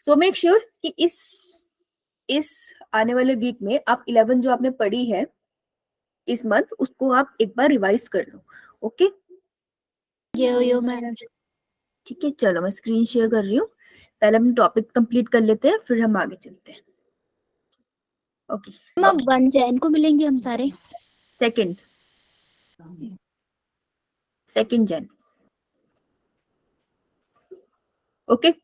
So make sure कि इस आने वाले वीक में आप 11 जो आपने पढ़ी है इस मंथ, उसको आप एक बार रिवाइज कर लो। ओके यो मैम। ठीक है, चलो मैं स्क्रीन शेयर कर रही हूँ। पहले हम टॉपिक कंप्लीट कर लेते हैं, फिर हम आगे चलते हैं। ओके मैम 1 जैन को मिलेंगे हम सारे। सेकंड जन। ओके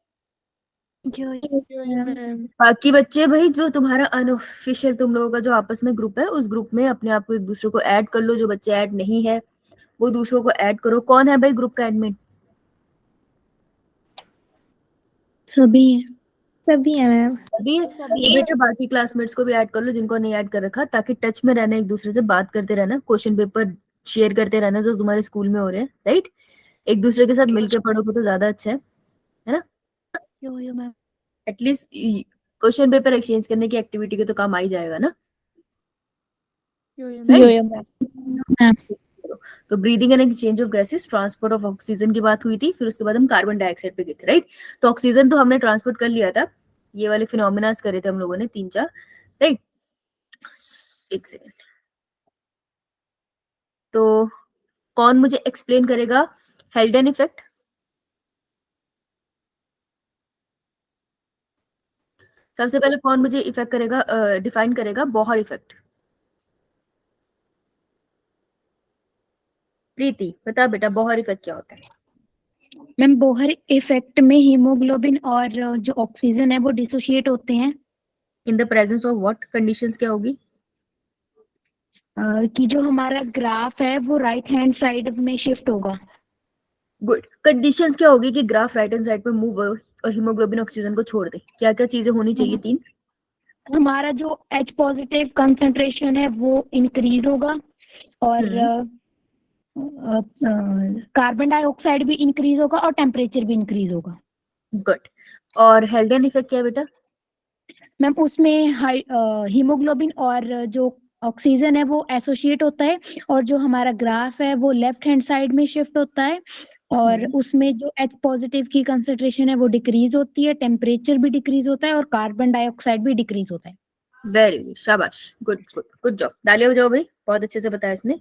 बाकी बच्चे भाई, जो तुम्हारा अनऑफिशियल तुम लोगों का जो आपस में ग्रुप है, उस ग्रुप में अपने आप को एक दूसरे को ऐड कर लो। जो बच्चे ऐड नहीं है वो दूसरों को ऐड करो। कौन है भाई ग्रुप का एडमिन? सभी है मैम। अभी तो बेटा बाकी क्लासमेट्स को भी ऐड कर लो जिनको नहीं ऐड कर रखा, ताकि टच में रहना, एक दूसरे से बात करते रहना, क्वेश्चन पेपर शेयर करते रहना जो तुम्हारे स्कूल में हो रहे हैं, राइट। एक दूसरे के साथ मिलकर पढ़ोगे तो ज्यादा अच्छा है ना। Yo ma'am. At least question paper exchange करने की एक्टिविटी के तो काम आ ही जाएगा ना। Yo ma'am. तो breathing and exchange of gases, transport of oxygen की बात हुई थी, फिर उसके बाद हम कार्बन डाइऑक्साइड पे गए थे, राइट। तो ऑक्सीजन तो हमने ट्रांसपोर्ट कर लिया था, ये वाले फिनोमिनास करे थे हम लोगों ने 3-4, राइट। एक सेकेंड, तो कौन मुझे एक्सप्लेन करेगा हेल्डन इफेक्ट? सबसे पहले कौन मुझे इफेक्ट करेगा, डिफाइन करेगा बोहर इफेक्ट? प्रीति बता बेटा, बोहर इफेक्ट क्या होता है? मैम बोहर इफेक्ट में हीमोग्लोबिन और जो ऑक्सीजन है वो डिसोशिएट होते हैं। In the presence of what conditions क्या होगी? कि जो हमारा ग्राफ है वो राइट हैंड साइड में शिफ्ट होगा। गुड। कंडीशंस क्या होगी कि ग्राफ राइट हैंड साइड पे मूव और हीमोग्लोबिन ऑक्सीजन को छोड़ दे? क्या क्या चीजें होनी चाहिए? 3। हमारा जो H पॉजिटिव कंसंट्रेशन है वो इंक्रीज होगा और कार्बन डाइऑक्साइड भी इंक्रीज होगा और टेम्परेचर भी इंक्रीज होगा। गुड। और हेल्डन इफेक्ट क्या है बेटा? मैम उसमें हीमोग्लोबिन और जो ऑक्सीजन है वो एसोसिएट होता है और जो हमारा ग्राफ है वो लेफ्ट हैंड साइड में शिफ्ट होता है और उसमें जो H पॉजिटिव की कंसंट्रेशन है वो डिक्रीज होती है, टेम्परेचर भी डिक्रीज होता है और कार्बन डाइऑक्साइड भी डिक्रीज होता है। वेरी गुड, शाबाश, गुड गुड गुड जॉब। तालियां बजाओ भाई, बहुत अच्छे से बताया इसने,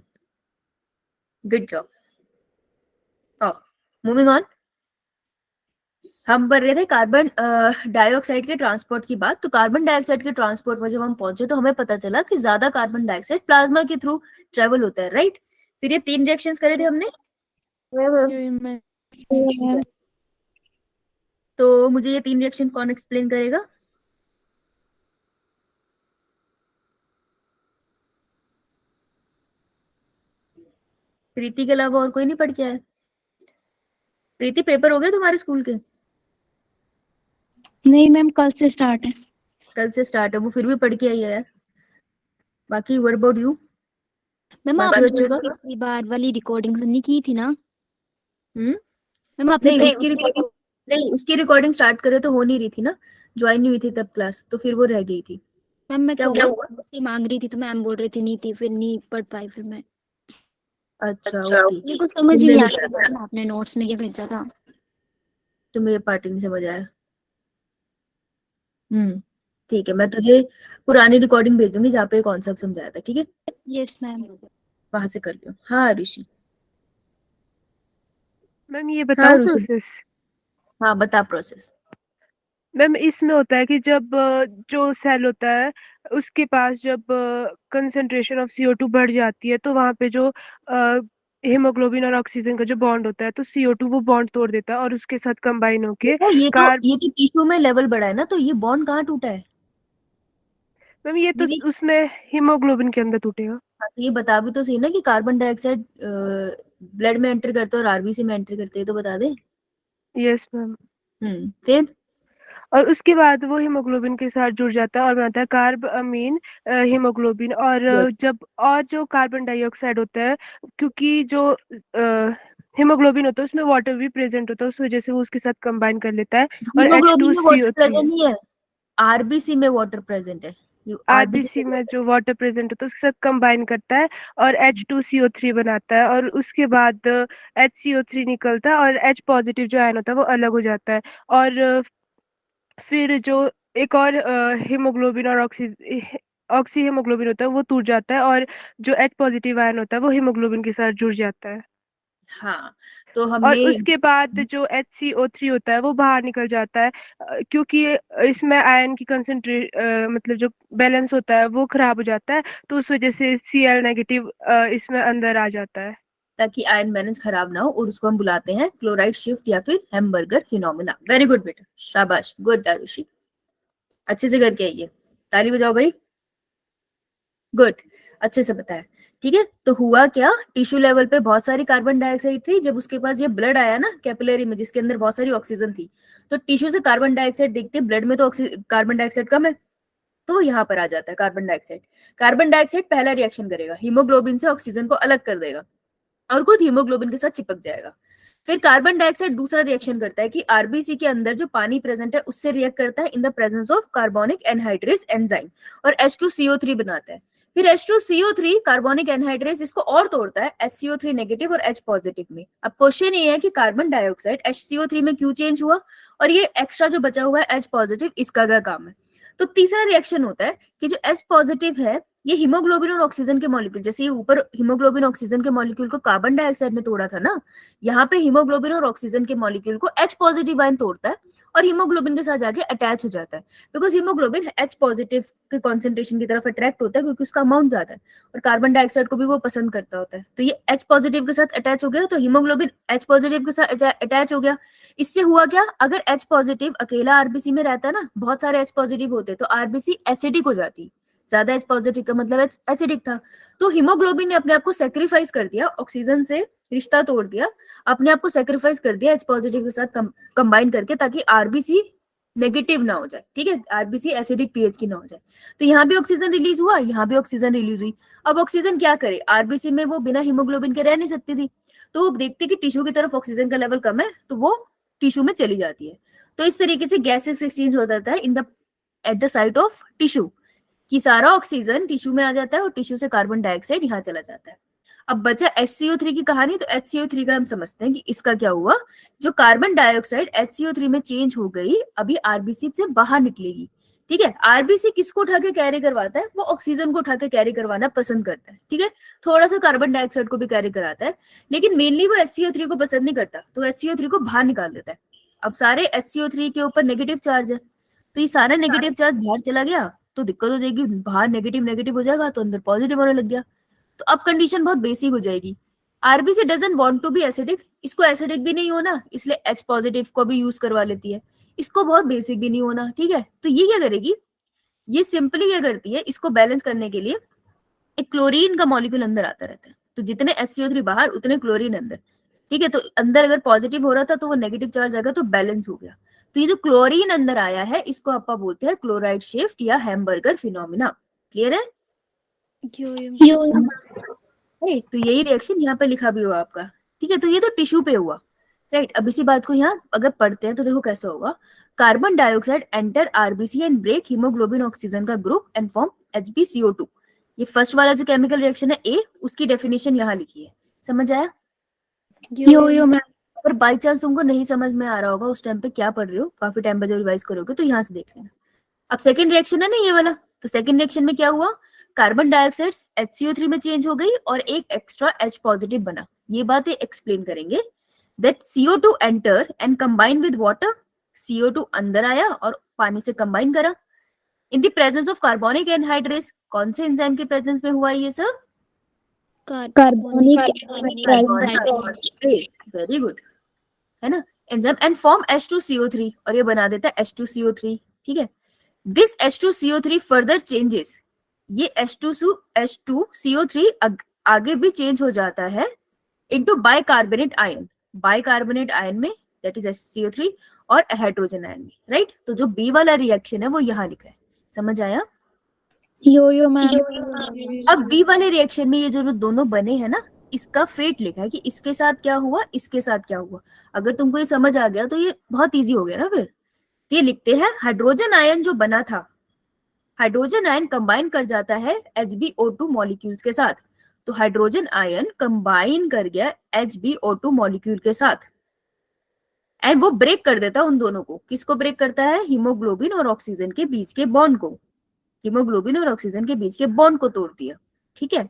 गुड जॉब। मूविंग ऑन, हम पढ़ रहे थे कार्बन डाइऑक्साइड के ट्रांसपोर्ट की बात। तो कार्बन डाइऑक्साइड के ट्रांसपोर्ट में जब हम पहुंचे तो हमें पता चला कि ज्यादा कार्बन डाइऑक्साइड प्लाज्मा के थ्रू ट्रेवल होता है, राइट। फिर ये 3 रिएक्शंस करे थे हमने। तो मुझे ये 3 रिएक्शन कौन एक्सप्लेन करेगा? प्रीति के अलावा और कोई नहीं पढ़ के आया? प्रीति पेपर हो गए तुम्हारे स्कूल के? नहीं मैम, कल से स्टार्ट है। कल से स्टार्ट है, वो फिर भी पढ़ के आई है यार। बाकी व्हाट अबाउट यू? मैम बाकी बच्चों का? पिछली बार वाली रिकॉर्डिंग नहीं की थी ना? मैम आपने नहीं उसकी रिकॉर्डिंग स्टार्ट करे तो हो नहीं रही थी ना, ज्वाइन नहीं हुई थी तब क्लास, तो फिर वो रह गई थी। मैम मैं क्या हुआ? से मांग रही थी तो मैम बोल रही थी नहीं थी, फिर नहीं पढ़ पाई फिर मैं। अच्छा ओके। मेरे को समझ ही नहीं आया मैम आपने नोट्स में क्या भेजा था। तुम्हें ये पार्टी नहीं समझ आया? ठीक है, मैं तुझे पुरानी रिकॉर्डिंग भेज दूंगी जहाँ पे कॉन्सेप्ट समझाया था, ठीक है? Yes ma'am. वहां से कर लियो। हाँ ऋषि। मैम ये बताओ प्रोसेस। हाँ बता प्रोसेस। मैम इसमें होता है कि जब जो सेल होता है उसके पास जब कंसंट्रेशन ऑफ CO2 बढ़ जाती है तो वहाँ पे जो हीमोग्लोबिन और ऑक्सीजन का जो बॉन्ड होता है तो CO2 वो बॉन्ड तोड़ देता है और उसके साथ कंबाइन होके ये तो टिश्यू में लेवल बढ़ा है ना, तो ये बॉन्ड कहाँ टूटा है? मैम ये तो उसमें हीमोग्लोबिन के अंदर टूटेगा। ये बता भी तो सही ना कि कार्बन डाइऑक्साइड ब्लड में एंटर करते हैं और आरबीसी में एंटर करते हैं, तो बता दे। Yes ma'am. फिर और उसके बाद वो हीमोग्लोबिन के साथ जुड़ जाता है और बनाता है कार्ब अमीन हीमोग्लोबिन। और जो कार्बन डाइऑक्साइड होता है, क्योंकि जो हीमोग्लोबिन होता है उसमें वाटर भी प्रेजेंट होता है, उस वजह से वो उसके साथ कंबाइन कर लेता है और हीमोग्लोबिन में वाटर H2CO3 प्रेजेंट नहीं है, आरबीसी में वाटर प्रेजेंट है। आरबीसी में जो वाटर प्रेजेंट होता है उसके साथ कंबाइन करता है और H2CO3 बनाता है और उसके बाद HCO3 निकलता है और H पॉजिटिव जो आयन होता है वो अलग हो जाता है। और फिर जो एक और हीमोग्लोबिन और ऑक्सी हीमोग्लोबिन होता है वो टूट जाता है, और जो H पॉजिटिव आयन होता है वो हीमोग्लोबिन के साथ जुड़ जाता है। हाँ, तो और हमने उसके बाद जो HCO3 होता है वो बाहर निकल जाता है, क्योंकि इसमें आयन की मतलब जो बैलेंस होता है वो खराब हो जाता है, तो उस वजह से Cl नेगेटिव इसमें अंदर आ जाता है। ताकि आयन बैलेंस खराब ना हो, और उसको हम बुलाते हैं क्लोराइड शिफ्ट या फिर हैम्बर्गर फिनोमेना। वेरी गुड बेटा, शाबाश, गुड आरुषि, अच्छे से करके आइए, ताली बजाओ भाई, गुड, अच्छे से बताया। ठीक है, तो हुआ क्या, टिश्यू लेवल पे बहुत सारी कार्बन डाइऑक्साइड थी, जब उसके पास ये ब्लड आया ना कैपिलरी में जिसके अंदर बहुत सारी ऑक्सीजन थी, तो टिश्यू से कार्बन डाइऑक्साइड देखते ब्लड में तो कार्बन डाइऑक्साइड कम है, तो वो यहाँ पर आ जाता है कार्बन डाइऑक्साइड। कार्बन डाइऑक्साइड पहला रिएक्शन करेगा, हीमोग्लोबिन से ऑक्सीजन को अलग कर देगा और खुद हीमोग्लोबिन के साथ चिपक जाएगा। फिर कार्बन डाइऑक्साइड दूसरा रिएक्शन करता है कि आरबीसी के अंदर जो पानी प्रेजेंट है उससे रिएक्ट करता है in the presence of carbonic anhydrase enzyme और H2CO3 बनाता है। फिर H2CO3 कार्बोनिक एनहाइड्रेस इसको और तोड़ता है SCO3 नेगेटिव और H पॉजिटिव में। अब क्वेश्चन ये है कि कार्बन डाइऑक्साइड HCO3 में क्यों चेंज हुआ और ये एक्स्ट्रा जो बचा हुआ है H पॉजिटिव, इसका क्या काम है। तो तीसरा रिएक्शन होता है कि जो H पॉजिटिव है ये हीमोग्लोबिन और ऑक्सीजन के मॉलिक्यूल, जैसे ये ऊपर हीमोग्लोबिन ऑक्सीजन के मॉलिक्यूल को कार्बन डाइऑक्साइड ने तोड़ा था ना, यहाँ पे हीमोग्लोबिन और ऑक्सीजन के मॉलिक्यूल को H पॉजिटिव आयन तोड़ता है और हीमोग्लोबिन के साथ जाके अटैच हो जाता है, बिकॉज हीमोग्लोबिन H पॉजिटिव के कॉन्सेंट्रेशन की तरफ अट्रैक्ट होता है क्योंकि उसका अमाउंट ज्यादा है और कार्बन डाइऑक्साइड को भी वो पसंद करता होता है। तो ये H पॉजिटिव के साथ अटैच हो गया, तो हीमोग्लोबिन H पॉजिटिव के साथ अटैच हो गया। इससे हुआ क्या, अगर H पॉजिटिव अकेला आरबीसी में रहता ना, बहुत सारे H पॉजिटिव होते तो आरबीसी एसिडिक हो जाती, ज्यादा H पॉजिटिव का मतलब एसिडिक था। तो हीमोग्लोबिन ने अपने आप को सेक्रीफाइस कर दिया, ऑक्सीजन से रिश्ता तोड़ दिया, अपने आप को सेक्रीफाइस कर दिया H पॉजिटिव के साथ कंबाइन करके, ताकि आरबीसी नेगेटिव ना हो जाए। ठीक है, आरबीसी एसिडिक पीएच की ना हो जाए। तो यहाँ भी ऑक्सीजन रिलीज हुआ, यहाँ भी ऑक्सीजन रिलीज हुई। अब ऑक्सीजन क्या करे, आरबीसी में वो बिना हीमोग्लोबिन के रह नहीं सकती थी, तो वो देखती कि टिश्यू की तरफ ऑक्सीजन का लेवल कम है तो वो टिश्यू में चली जाती है। तो इस तरीके से गैसेस एक्सचेंज हो जाता है in the at the site of tissue, कि सारा ऑक्सीजन टिश्यू में आ जाता है और टिश्यू से कार्बन डाइऑक्साइड यहाँ चला जाता है। अब बचा HCO3 की कहानी, तो HCO3 का हम समझते हैं कि इसका क्या हुआ। जो कार्बन डाइऑक्साइड HCO3 में चेंज हो गई, अभी आरबीसी से बाहर निकलेगी। ठीक है, आरबीसी किसको उठा के कैरी करवाता है, वो ऑक्सीजन को उठा के कैरी करवाना पसंद करता है। ठीक है, थोड़ा सा कार्बन डाइऑक्साइड को भी कैरी कराता है, लेकिन मेनली वो HCO3 को पसंद नहीं करता, तो HCO3 को बाहर निकाल देता है। अब सारे HCO3 के ऊपर नेगेटिव चार्ज है, तो ये सारा नेगेटिव चार्ज बाहर चला गया तो दिक्कत हो जाएगी, बाहर नेगेटिव नेगेटिव हो जाएगा तो अंदर पॉजिटिव होने लग गया। तो अब कंडीशन बहुत बेसिक हो जाएगी, RBC doesn't want to be acidic, इसको एसिडिक भी नहीं होना, इसलिए H पॉजिटिव को भी यूज करवा लेती है, इसको बहुत बेसिक भी नहीं होना। ठीक है, तो ये क्या करेगी, ये सिंपली क्या करती है, इसको बैलेंस करने के लिए एक क्लोरीन का मॉलिक्यूल अंदर आता रहता है, तो जितने HCO3 बाहर उतने क्लोरीन अंदर। ठीक है, तो अंदर अगर पॉजिटिव हो रहा था तो वो नेगेटिव चार्ज आएगा तो बैलेंस हो गया। तो ये जो क्लोरीन अंदर आया है इसको आपा बोलते हैं क्लोराइड शिफ्ट या हैम्बर्गर फिनोमिना। क्लियर है, तो यही रिएक्शन यहाँ पे लिखा भी हुआ आपका। ठीक है, तो ये तो टिश्यू पे हुआ, राइट। अब इसी बात को यहाँ अगर पढ़ते हैं तो देखो कैसे होगा, carbon dioxide enter RBC and break haemoglobin oxygen का ग्रुप एंड फॉर्म HbCO2। ये फर्स्ट वाला जो केमिकल रिएक्शन है ए, उसकी डेफिनेशन यहाँ लिखी है, समझ आया। यो मैम। और बाई चांस तुमको नहीं समझ में आ रहा होगा उस टाइम पे क्या पढ़ रहे हो, काफी टाइम पे जब रिवाइज करोगे तो यहाँ से देख लेना। अब सेकंड रिएक्शन है ना ये वाला, तो सेकंड रिएक्शन में क्या हुआ, कार्बन डाइऑक्साइड HCO3 में चेंज हो गई और एक एक्स्ट्रा H पॉजिटिव बना। ये बातें एक्सप्लेन करेंगे। That CO2 enter and combine with water, CO2 अंदर आया और पानी से कंबाइन करा in the presence of carbonic anhydrase. कौन से एंजाइम के प्रेजेंस में हुआ ये सब, कार्बोनिक एनहाइड्रेस, वेरी गुड, है ना एंजाइम, एंड फॉर्म H2CO3 और ये बना देता है H2CO3। ठीक है, दिस H2CO3 फर्दर चेंजेस, ये H2CO3 आगे भी चेंज हो जाता है into bicarbonate ion, bicarbonate ion में दैट इज HCO3 और हाइड्रोजन आयन में, राइट। तो जो बी वाला रिएक्शन है वो यहाँ लिखा है, समझ आया। यो मैम। अब बी वाले रिएक्शन में ये जो दोनों बने हैं ना, इसका फेट लिखा है कि इसके साथ क्या हुआ, इसके साथ क्या हुआ। अगर तुमको ये समझ आ गया तो ये बहुत इजी हो गया ना। फिर ये लिखते हैं, हाइड्रोजन आयन जो बना था, हाइड्रोजन आयन कंबाइन कर जाता है HbO2 मॉलिक्यूल्स के साथ, तो हाइड्रोजन आयन कंबाइन कर गया HbO2 मॉलिक्यूल के साथ एंड वो ब्रेक कर देता है उन दोनों को। किसको ब्रेक करता है? हीमोग्लोबिन और ऑक्सीजन के बीच के बॉन्ड को। हीमोग्लोबिन और ऑक्सीजन के बीच के बॉन्ड को तोड़ दिया, ठीक है।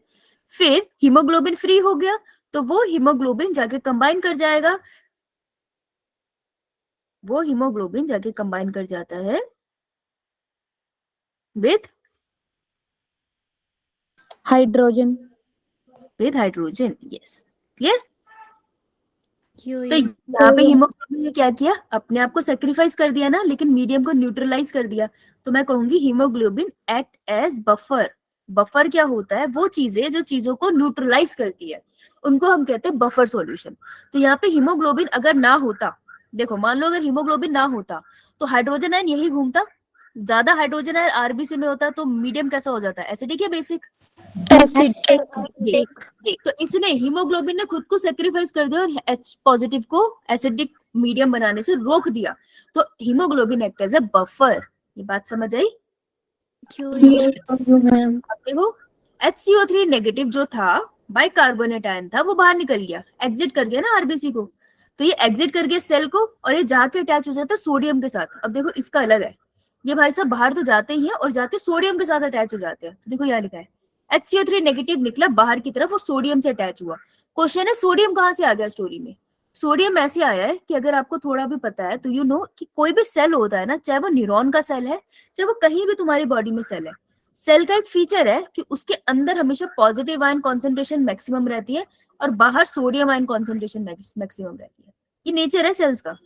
फिर हीमोग्लोबिन फ्री हो गया, तो वो हीमोग्लोबिन जाके कंबाइन कर जाएगा, वो हीमोग्लोबिन जाके कंबाइन कर जाता है with hydrogen. Hydrogen. Yes, clear. यो तो यो यहाँ पे हीमोग्लोबिन ने क्या किया? अपने आप को सेक्रीफाइस कर दिया ना, लेकिन मीडियम को न्यूट्रलाइज कर दिया। तो मैं कहूंगी haemoglobin act as buffer. Buffer क्या होता है? वो चीजें जो चीजों को न्यूट्रलाइज करती है, उनको हम कहते हैं बफर सॉल्यूशन। तो यहाँ पे हीमोग्लोबिन अगर ना होता, देखो मान लो अगर हीमोग्लोबिन ना होता तो हाइड्रोजन आयन यही घूमता। ज्यादा हाइड्रोजन आयन आरबीसी में होता तो मीडियम कैसा हो जाता है? एसिडिक या बेसिक? एसिडिक। तो इसने हीमोग्लोबिन ने खुद को सेक्रीफाइस कर दिया और H पॉजिटिव को एसिडिक मीडियम बनाने से रोक दिया। तो haemoglobin act as a buffer. ये बात समझ आई? मैम। अब देखो HCO3 नेगेटिव जो था, बाइकार्बोनेट आयन था, वो बाहर निकल गया, एग्जिट कर गया ना आरबीसी को। तो ये एग्जिट कर गया सेल को, और ये जाके अटैच हो जाता है सोडियम के साथ। अब देखो इसका अलग है, ये भाई साहब बाहर तो जाते ही हैं और जाके सोडियम के साथ अटैच हो जाते हैं। तो देखो यहाँ लिखा है HCO3 नेगेटिव निकला बाहर की तरफ और सोडियम से अटैच हुआ। क्वेश्चन है सोडियम कहाँ से आ गया स्टोरी में? सोडियम ऐसे आया है कि अगर आपको थोड़ा भी पता है तो यू नो कि कोई भी सेल होता है ना, चाहे वो न्यूरॉन का सेल है, चाहे वो कहीं भी तुम्हारी बॉडी में सेल है, सेल का एक फीचर है कि उसके अंदर हमेशा पॉजिटिव आयन कॉन्सेंट्रेशन मैक्सिमम रहती है और बाहर सोडियम आयन कॉन्सेंट्रेशन मैक्सिमम रहती है। ये नेचर है सेल्स का,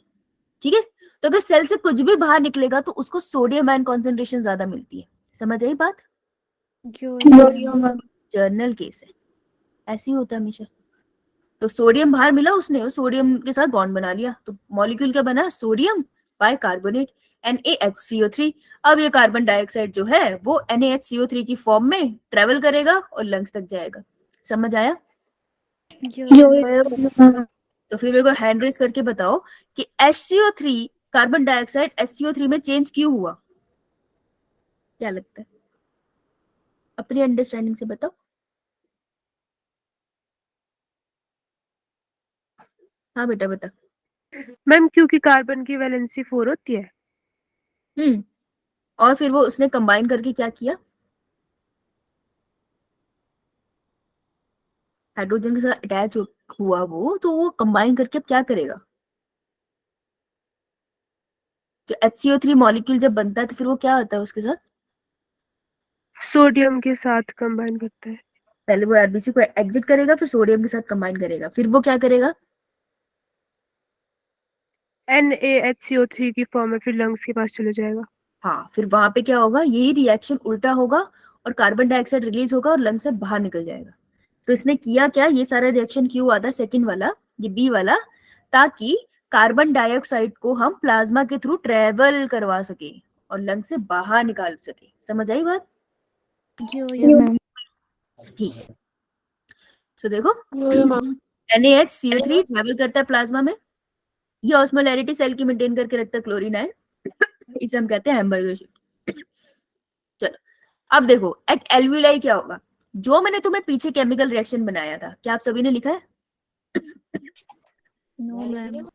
ठीक है। तो अगर सेल से कुछ भी बाहर निकलेगा तो उसको सोडियम आयन कॉन्सेंट्रेशन ज्यादा मिलती है। समझ आई बात? जर्नल केस है, ऐसे ही होता है हमेशा। तो सोडियम बाहर मिला उसने, और सोडियम के साथ बॉन्ड बना लिया, तो मॉलिक्यूल क्या बना? Sodium bicarbonate NaHCO3। अब ये कार्बन डाइऑक्साइड जो है वो NaHCO3 की फॉर्म में ट्रेवल करेगा और लंग्स तक जाएगा। समझ आया? तो फिर मेरे को हैंड रेस करके बताओ कि HCO3 कार्बन डाइऑक्साइड HCO3 में चेंज क्यों हुआ? क्या लगता है? अपनी अंडरस्टैंडिंग से बताओ। हाँ बेटा बता। मैम क्योंकि कार्बन की वैलेंसी 4 होती है। और फिर वो उसने कंबाइन करके क्या किया? हाइड्रोजन के साथ अटैच हुआ वो, तो वो कंबाइन करके अब क्या करेगा? जो HCO3 मॉलिक्यूल जब बनता है तो फिर वो क्या होता है उसके साथ? सोडियम के साथ कंबाइन करता है। पहले वो आरबीसी को एग्जिट करेगा, फिर सोडियम के साथ कंबाइन करेगा, फिर वो क्या करेगा? NaHCO3 की फॉर्म में फिर लंग्स के पास चले जाएगा। हाँ, फिर वहां पे क्या होगा? यही रिएक्शन उल्टा होगा और कार्बन डाइऑक्साइड रिलीज होगा और लंग से बाहर निकल जाएगा। तो इसने किया क्या? ये सारा रिएक्शन क्यों हुआ था? सेकंड वाला, ये बी वाला, ताकि कार्बन डाइऑक्साइड को हम प्लाज्मा के थ्रू ट्रेवल करवा सके और लंग से बाहर निकाल सके। समझ आई बात? ठीक है। तो देखो NaHCO3 ट्रेवल करता है प्लाज्मा में, ये ऑस्मोलैरिटी सेल की मेंटेन करके रखता है क्लोरीन आयन, इसे हम कहते हैं हैमबर्गर शेप। चलो अब देखो एट एल्विलाई क्या होगा? जो मैंने तुम्हें पीछे केमिकल रिएक्शन बनाया था, क्या आप सभी ने लिखा है? No ma'am.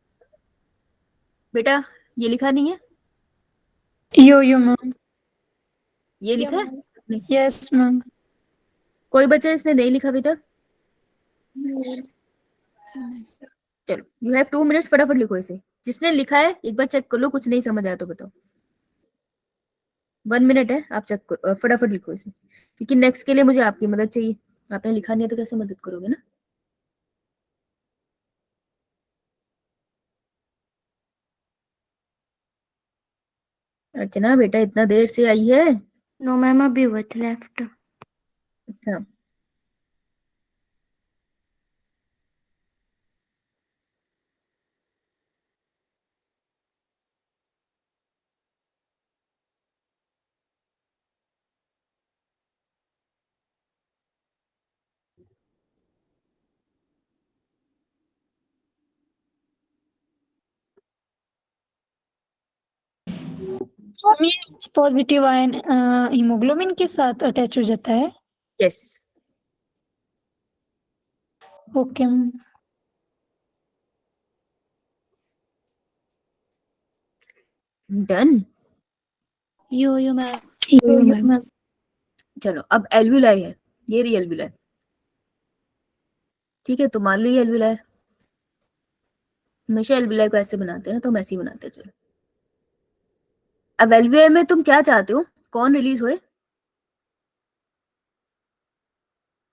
बेटा ये लिखा नहीं है? यो मैम। ये लिखा है नहीं? Yes ma'am. कोई बच्चा इसने नहीं लिखा बेटा? चलो यू हैव 2 मिनट्स, फटाफट लिखो इसे। जिसने लिखा है एक बार चेक कर लो, कुछ नहीं समझ आया तो बताओ। 1 मिनट है, आप चेक करो, फटाफट लिखो इसे, क्योंकि नेक्स्ट के लिए मुझे आपकी मदद चाहिए। आपने लिखा नहीं है तो कैसे मदद करोगे ना? अर्चना बेटा इतना देर से आई है? नो मैम, अभी वट लेफ्ट। अच्छा पॉजिटिव आयन हीमोग्लोबिन के साथ अटैच हो जाता है। यस। Okay ma'am. डन। यो मैम। मैम। चलो अब एल्वुलाई है, ये रही एल्वुलाई। ठीक है, तो मान लो ये एल्वुलाई है। हमेशा एल्वुलाई को ऐसे बनाते हैं ना, तो हम ऐसे ही बनाते हैं। चलो अब एल्वुलाई में तुम क्या चाहते हो, कौन रिलीज होए?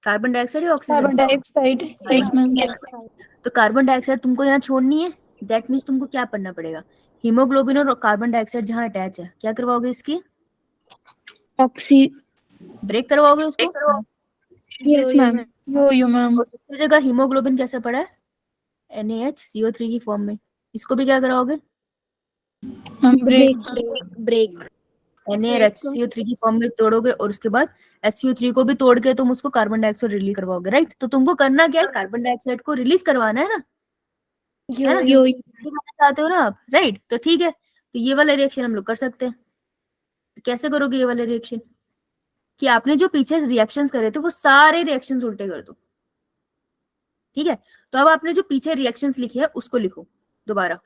कार्बन डाइऑक्साइड या oxygen? Carbon dioxide. Yes ma'am. तो कार्बन डाइऑक्साइड तुमको यहाँ छोड़नी है। दैट मीन्स तुमको क्या पढ़ना पड़ेगा, हीमोग्लोबिन और कार्बन डाइऑक्साइड जहाँ अटैच है, क्या करवाओगे इसकी? ऑक्सी। ब्रेक करवाओगे उसको। Yes ma'am. यो मैम। और दूसरी जगह हीमोग्लोबिन कैसे पड़ा है, NaHCO3 की फॉर्म में, इसको भी क्या कराओगे? Ma'am break. ब्रेक। NaHCO3 की फॉर्म में तोड़ोगे और उसके बाद HCO3 को भी तोड़ के तुम उसको कार्बन डाइऑक्साइड रिलीज करवाओगे, राइट? तो तुमको करना क्या है, कार्बन डाइऑक्साइड को रिलीज करवाना है ना, है ना? यो करना चाहते हो ना आप, राइट? तो ठीक है, तो ये वाला रिएक्शन हम लोग कर सकते हैं। तो कैसे करोगे ये वाला रिएक्शन, कि आपने जो पीछे रिएक्शंस करे थे वो सारे रिएक्शंस उल्टे कर दो। ठीक है, तो अब आपने जो पीछे रिएक्शंस लिखे हैं उसको लिखो दोबारा।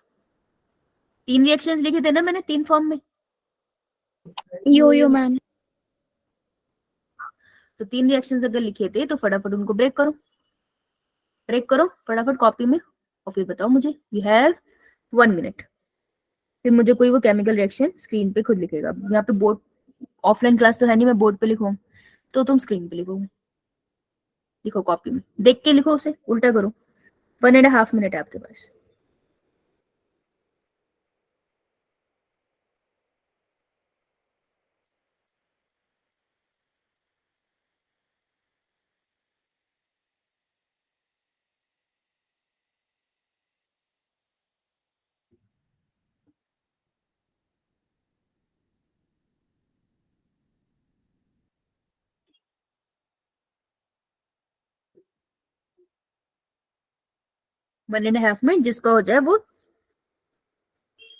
3 रिएक्शंस लिखे थे ना मैंने 3 फॉर्म में। यो मैम। तो 3 रिएक्शंस अगर लिखे थे तो फटाफट उनको ब्रेक करो, ब्रेक करो फटाफट कॉपी में, और फिर बताओ मुझे। You have 1 minute. फिर मुझे कोई वो केमिकल रिएक्शन स्क्रीन पे खुद लिखेगा। यहाँ पे बोर्ड, ऑफलाइन क्लास तो है नहीं, मैं बोर्ड पे लिखूँ, तो तुम स्क्रीन पे लिखोगे। लिखो कॉपी में, देख के लिखो, उसे उल्टा करो। 1.5 मिनट है आपके पास। वन एंड हाफ मिनट, जिसका हो जाए वो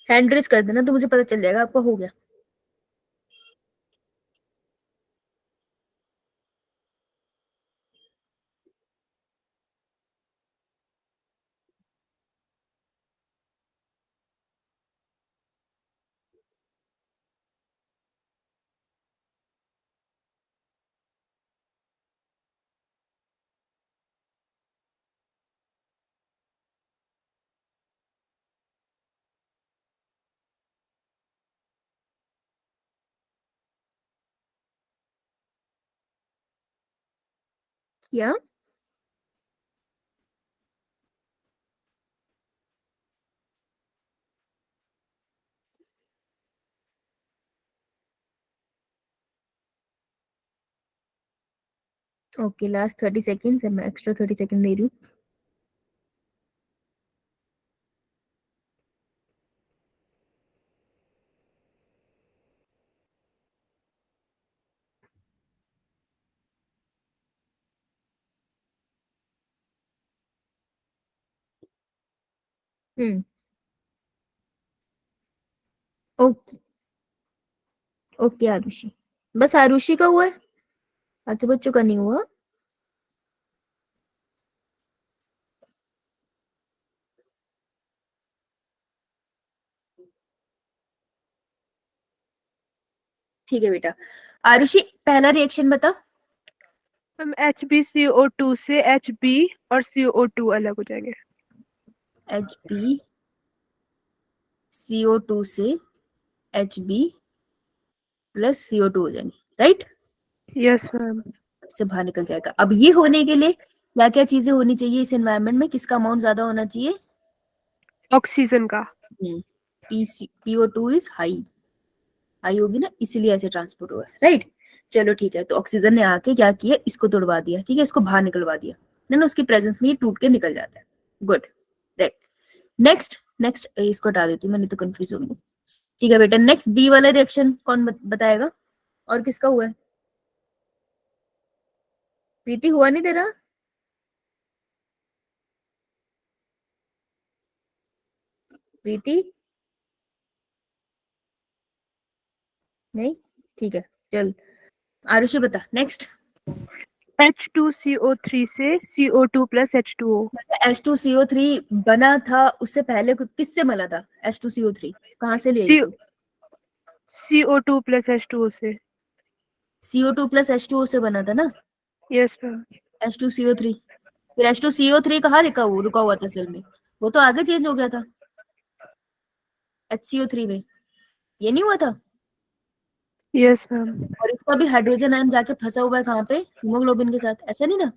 हैंड रेस कर देना, तो मुझे पता चल जाएगा आपका हो गया। क्या? ओके, लास्ट 30 सेकेंड है, मैं एक्स्ट्रा 30 सेकेंड दे रही हूँ। ओके ओके आरुषि, बस आरुषि का हुआ है, बाकी बच्चों का नहीं हुआ। ठीक है बेटा। आरुषि पहला रिएक्शन बता। हम HbCO2 से Hb और CO2 अलग हो जाएंगे। HbCO2 से Hb प्लस CO2 हो जाएंगे, राइट? Yes ma'am. से बाहर निकल जाएगा। अब ये होने के लिए क्या क्या चीजें होनी चाहिए इस एनवायरनमेंट में, किसका अमाउंट ज्यादा होना चाहिए? ऑक्सीजन का। PO2 इज हाई, हाई होगी ना, इसीलिए ऐसे ट्रांसपोर्ट हुआ है, राइट? चलो ठीक है, तो ऑक्सीजन ने आके क्या किया, इसको तोड़वा दिया, ठीक है, इसको बाहर निकलवा दिया ना, उसकी प्रेजेंस में ये टूट के निकल जाता है। Good, right. नेक्स्ट नेक्स्ट इसको हटा देती हूँ, मैंने तो कंफ्यूज हो गई। ठीक है बेटा, नेक्स्ट बी वाला रिएक्शन कौन बताएगा, और किसका हुआ है? प्रीति हुआ नहीं तेरा? प्रीति नहीं, ठीक है, चल आरुषि बता नेक्स्ट। H2CO3 से CO2 प्लस H2O। H2CO3 बना था, उससे पहले किससे मिला था? H2CO3 कहाँ से ले आई थी? CO2 प्लस H2O से। CO2 प्लस H2O से बना था ना, यस मैम। H2CO3। फिर H2CO3 कहाँ रुका हुआ था सेल में, वो तो आगे चेंज हो गया था HCO3 में, ये नहीं हुआ था। Yes ma'am. और इसका भी हाइड्रोजन आयन जाके फंसा हुआ है कहाँ पे, हीमोग्लोबिन के साथ, ऐसा नहीं ना।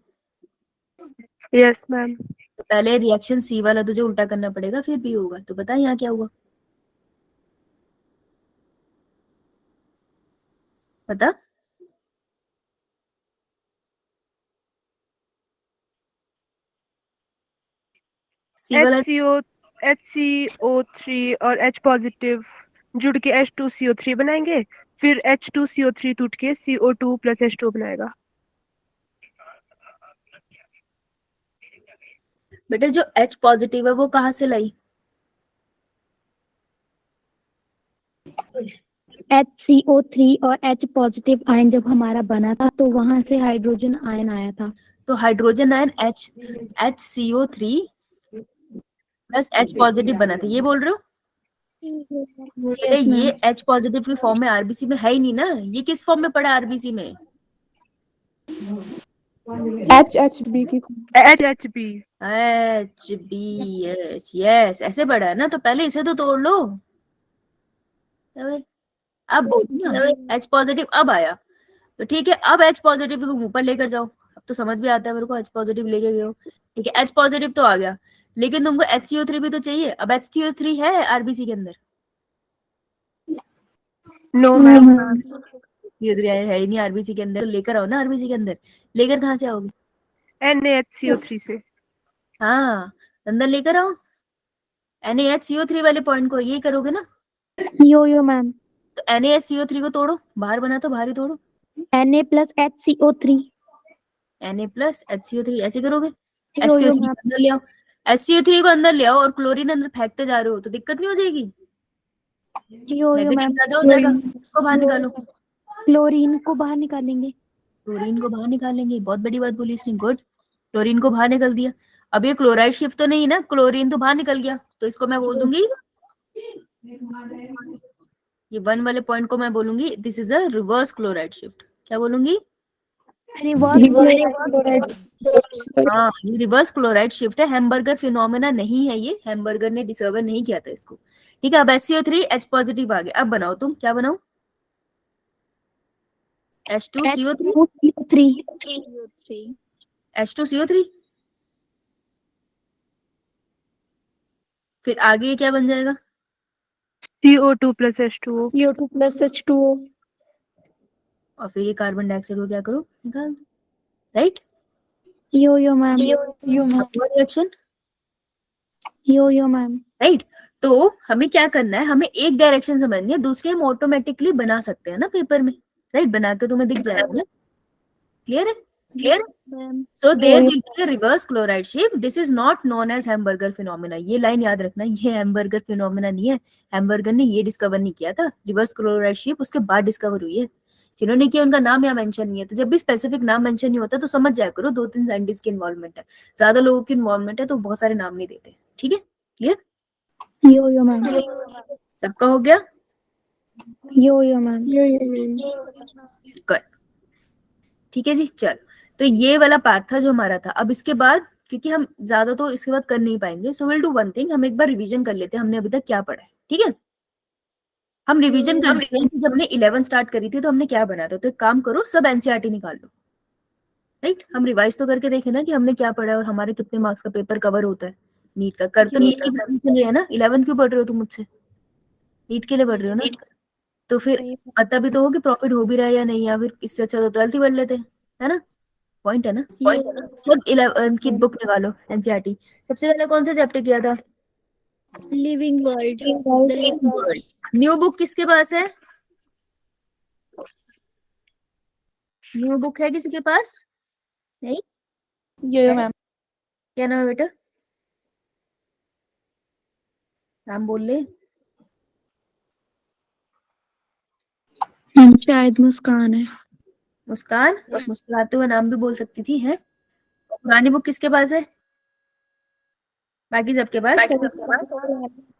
Yes ma'am. तो पहले रिएक्शन सी वाला तुझे उल्टा करना पड़ेगा, फिर बी होगा। तो बता यहाँ क्या हुआ, बता। सी वाला HCO3 और H पॉजिटिव जुड़ के H2CO3 बनाएंगे, फिर H2CO3 टूट के CO2 प्लस H2O बनाएगा। बेटा जो H पॉजिटिव है वो कहाँ से लाई, HCO3 और H पॉजिटिव आयन जब हमारा बना था तो वहां से हाइड्रोजन आयन आया था। तो hydrogen ion HCO3 plus H positive बना था, ये बोल रहे हो। बेटा यस ये मैम। H पॉजिटिव की फॉर्म में आरबीसी में है ही नहीं ना, ये किस फॉर्म में पड़ा आरबीसी में, HHB की HHB। HBH, यस ऐसे पड़ा है ना, तो पहले इसे तो तोड़ लो। अब बोल ना H पॉजिटिव अब आया, तो ठीक है, अब H पॉजिटिव को ऊपर लेकर जाओ। अब तो समझ भी आता है मेरे को, H पॉजिटिव लेके गए हो, ठीक है, H पॉजिटिव तो आ गया, लेकिन तुमको HCO3 भी तो चाहिए। अब HCO3 है आरबीसी के अंदर, नो मैम। CO3 है ही नहीं आरबीसी के अंदर, तो लेकर आओ ना आरबीसी के अंदर। लेकर कहाँ से आओगे, NaHCO3 से। हाँ अंदर लेकर आओ, NaHCO3 वाले पॉइंट को ये करोगे ना। Yo ma'am. तो NaHCO3 को तोड़ो, बाहर बना तो बाहर ही तोड़ो, Na plus HCO3। Na plus HCO3 ऐसे करोगे। यो HCO3 मैम। को अंदर ले आओ, HCO3 को अंदर ले आओ और क्लोरीन अंदर फेंकते जा रहे हो तो दिक्कत नहीं हो जाएगी, यो नेगेटिव मैम। ज्यादा हो जाएगा, उसको बाहर निकालो। क्लोरीन को बाहर निकालेंगे। क्लोरीन को बाहर निकालेंगे, बहुत बड़ी बात बोली इसने, गुड। क्लोरीन को बाहर निकल दिया। अब ये क्लोराइड शिफ्ट तो नहीं ना, क्लोरीन तो बाहर निकल गया, तो इसको मैं बोल दूंगी, ये 1 वाले पॉइंट को मैं बोलूंगी this is a reverse chloride shift. क्या बोलूंगी, रिवर्स क्लोराइड। हाँ ये रिवर्स क्लोराइड शिफ्ट है, हैमबर्गर फिनोमेना नहीं है ये, हैमबर्गर ने डिसकवर नहीं किया था इसको, ठीक है। अब HCO3 H पॉजिटिव आ गया, अब बनाओ तुम, क्या बनाओ, H2CO3, H2CO3, फिर आगे ये क्या बन जाएगा, CO2 plus H2O। CO2 plus H2O। और फिर ये कार्बन डाइऑक्साइड को क्या करो, निकाल दो, राइट। यो मैम। रिएक्शन, यो मैम। राइट। तो हमें क्या करना है, हमें एक डायरेक्शन समझनी है, दूसरे हम ऑटोमेटिकली बना सकते हैं ना पेपर में, राइट, बना के तुम्हें दिख जाएगा ना, क्लियर है। Ma'am So there will be a reverse chloride shift. This is not known as hamburger phenomena. ये लाइन याद रखना, ये हैमबर्गर फिनोमेना नहीं है, हैमबर्गर ने ये डिस्कवर नहीं किया था, रिवर्स क्लोराइड शिफ्ट उसके बाद डिस्कवर हुई है, जिन्होंने किया उनका नाम यहाँ मेंशन नहीं है। तो जब भी स्पेसिफिक नाम मेंशन नहीं होता तो समझ जाया करो 2-3 साइंटिस्ट की इन्वॉल्वमेंट है, ज्यादा लोगों की इन्वॉल्वमेंट है तो बहुत सारे नाम नहीं देते, ठीक है, क्लियर। यो मैम। सबका हो गया, यो मैम। गुड, ठीक है जी। चल, तो ये वाला पार्ट था जो हमारा था। अब इसके बाद क्योंकि हम ज्यादा तो इसके बाद कर नहीं पाएंगे, so will do one thing, हम एक बार रिवीजन कर लेते हैं हमने अभी तक क्या पढ़ा है, ठीक है। हम रिवीजन कर लेते हैं कि जब हमने 11 स्टार्ट करी थी तो हमने क्या बना था। तो एक काम करो, सब एनसीईआरटी निकाल लो, राइट। हम रिवाइज तो करके देखें ना कि हमने क्या पढ़ा है और हमारे कितने मार्क्स का पेपर कवर होता है नीट का। कर तो नीट की प्रिपरेशन रही है ना, 11 क्यों पढ़ रहे हो तुम मुझसे, नीट के लिए पढ़ रहे हो ना, तो फिर पता भी तो हो कि प्रॉफिट हो भी रहा है या नहीं, या फिर इससे अच्छा तो 12th ही पढ़ लेते, है ना, पॉइंट है ना। जब 11 की बुक निकालो एनसीईआरटी, सबसे पहले कौन सा चैप्टर किया था, लिविंग वर्ल्ड। न्यू बुक किसके पास है, न्यू बुक है किसी के पास, नहीं, यो मैम। क्या नाम है बेटा, नाम बोल ले, शायद मुस्कान है। मुस्कान, मुस्कुराते हुए नाम भी बोल सकती थी, है। पुरानी बुक किसके पास है, बाकी सबके पास,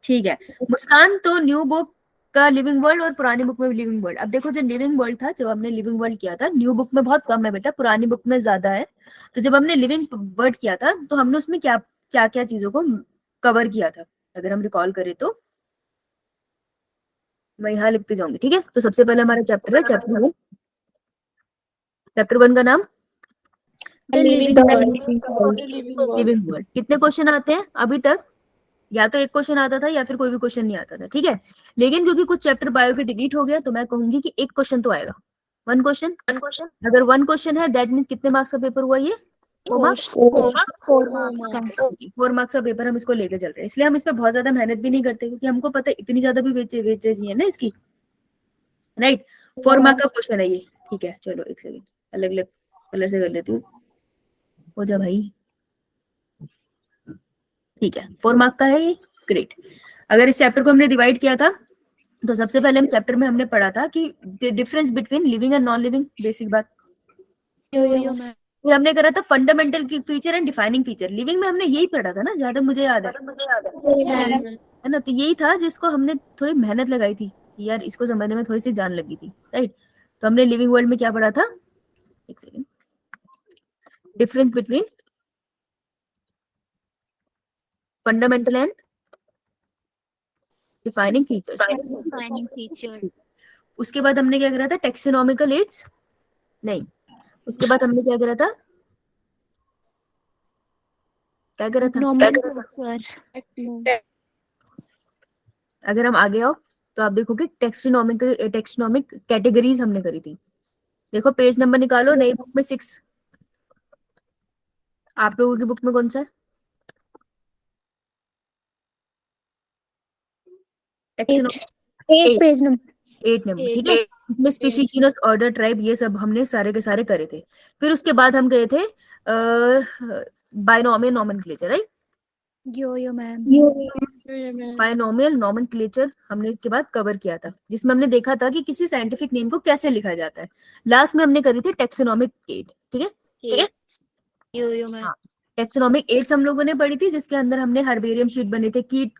ठीक है। मुस्कान तो न्यू बुक का लिविंग वर्ल्ड और पुरानी बुक में लिविंग वर्ल्ड। अब देखो जो लिविंग वर्ल्ड था, जब हमने लिविंग वर्ल्ड किया था, न्यू बुक में बहुत कम है बेटा, पुरानी बुक में ज्यादा है। तो जब हमने लिविंग वर्ल्ड किया था तो हमने उसमें क्या क्या क्या चीजों को कवर किया था, अगर हम रिकॉल करें तो मैं यहाँ लिखते जाऊंगी, ठीक है। तो सबसे पहले हमारा चैप्टर है चैप्टर 1 का नाम The living world. Living world. कितने क्वेश्चन आते हैं अभी तक? या तो एक क्वेश्चन आता था या फिर कोई भी क्वेश्चन नहीं आता था, ठीक है। लेकिन क्योंकि कुछ चैप्टर बायो के डिलीट हो गया तो मैं कहूंगी कि एक क्वेश्चन तो आएगा, वन क्वेश्चन। अगर वन क्वेश्चन है दैट मीन्स कितने मार्क्स का पेपर हुआ ये? 4 मार्क्स। 4 marks का. 4 मार्क्स का पेपर हम इसको लेके चल रहे हैं, इसलिए हम इस पे बहुत ज्यादा मेहनत भी नहीं करते क्योंकि हमको पता है इतनी ज्यादा भी वेस्टेज नहीं है ना इसकी, राइट। 4 मार्क का क्वेश्चन है ये, ठीक है। चलो एक सेकंड, अलग अलग कलर से कर लेती हूँ, हो जा भाई, ठीक है। 4 मार्क का है ये, ग्रेट। अगर इस चैप्टर को हमने डिवाइड किया था तो सबसे पहले हम चैप्टर में हमने पढ़ा था कि difference between living and non living, basic बात। फिर हमने करा था फंडामेंटल की feature and defining feature. Living में हमने यही पढ़ा था ना, जहां तक मुझे याद है ना। तो यही था जिसको हमने थोड़ी मेहनत लगाई थी कि यार इसको समझने में थोड़ी सी जान लगी थी, राइट। तो हमने लिविंग वर्ल्ड में क्या पढ़ा था, एक second, difference between fundamental and defining features. Defining feature. उसके बाद हमने क्या करा था, टेक्सोनॉमिकल एड्स, नहीं, उसके बाद हमने क्या करा था, क्या करा था, Nomenclature. अगर हम आगे आओ तो आप देखोगे टेक्सोनॉमिक कैटेगरीज हमने करी थी। देखो पेज नंबर निकालो, नई बुक में 6, आप लोगों की बुक में कौन सा है? टेक्सोनॉमिक 8 पेज नंबर 8 नंबर, ठीक है। इसमें स्पीशीज, जीनस, ऑर्डर, ट्राइब, ये सब हमने सारे के सारे करे थे। फिर उसके बाद हम गए थे binomial nomenclature, right. Yo ma'am. Binomial nomenclature हमने इसके बाद कवर किया था, जिसमें हमने देखा था कि किसी साइंटिफिक नेम को कैसे लिखा जाता है। लास्ट में हमने करी थी टेक्सोनॉमिक एड, ठीक है। Yo ma'am. टेक्सोनॉमिक एड्स हम लोगों ने पढ़ी थी, जिसके अंदर हमने हर्बेरियम शीट बने थे, की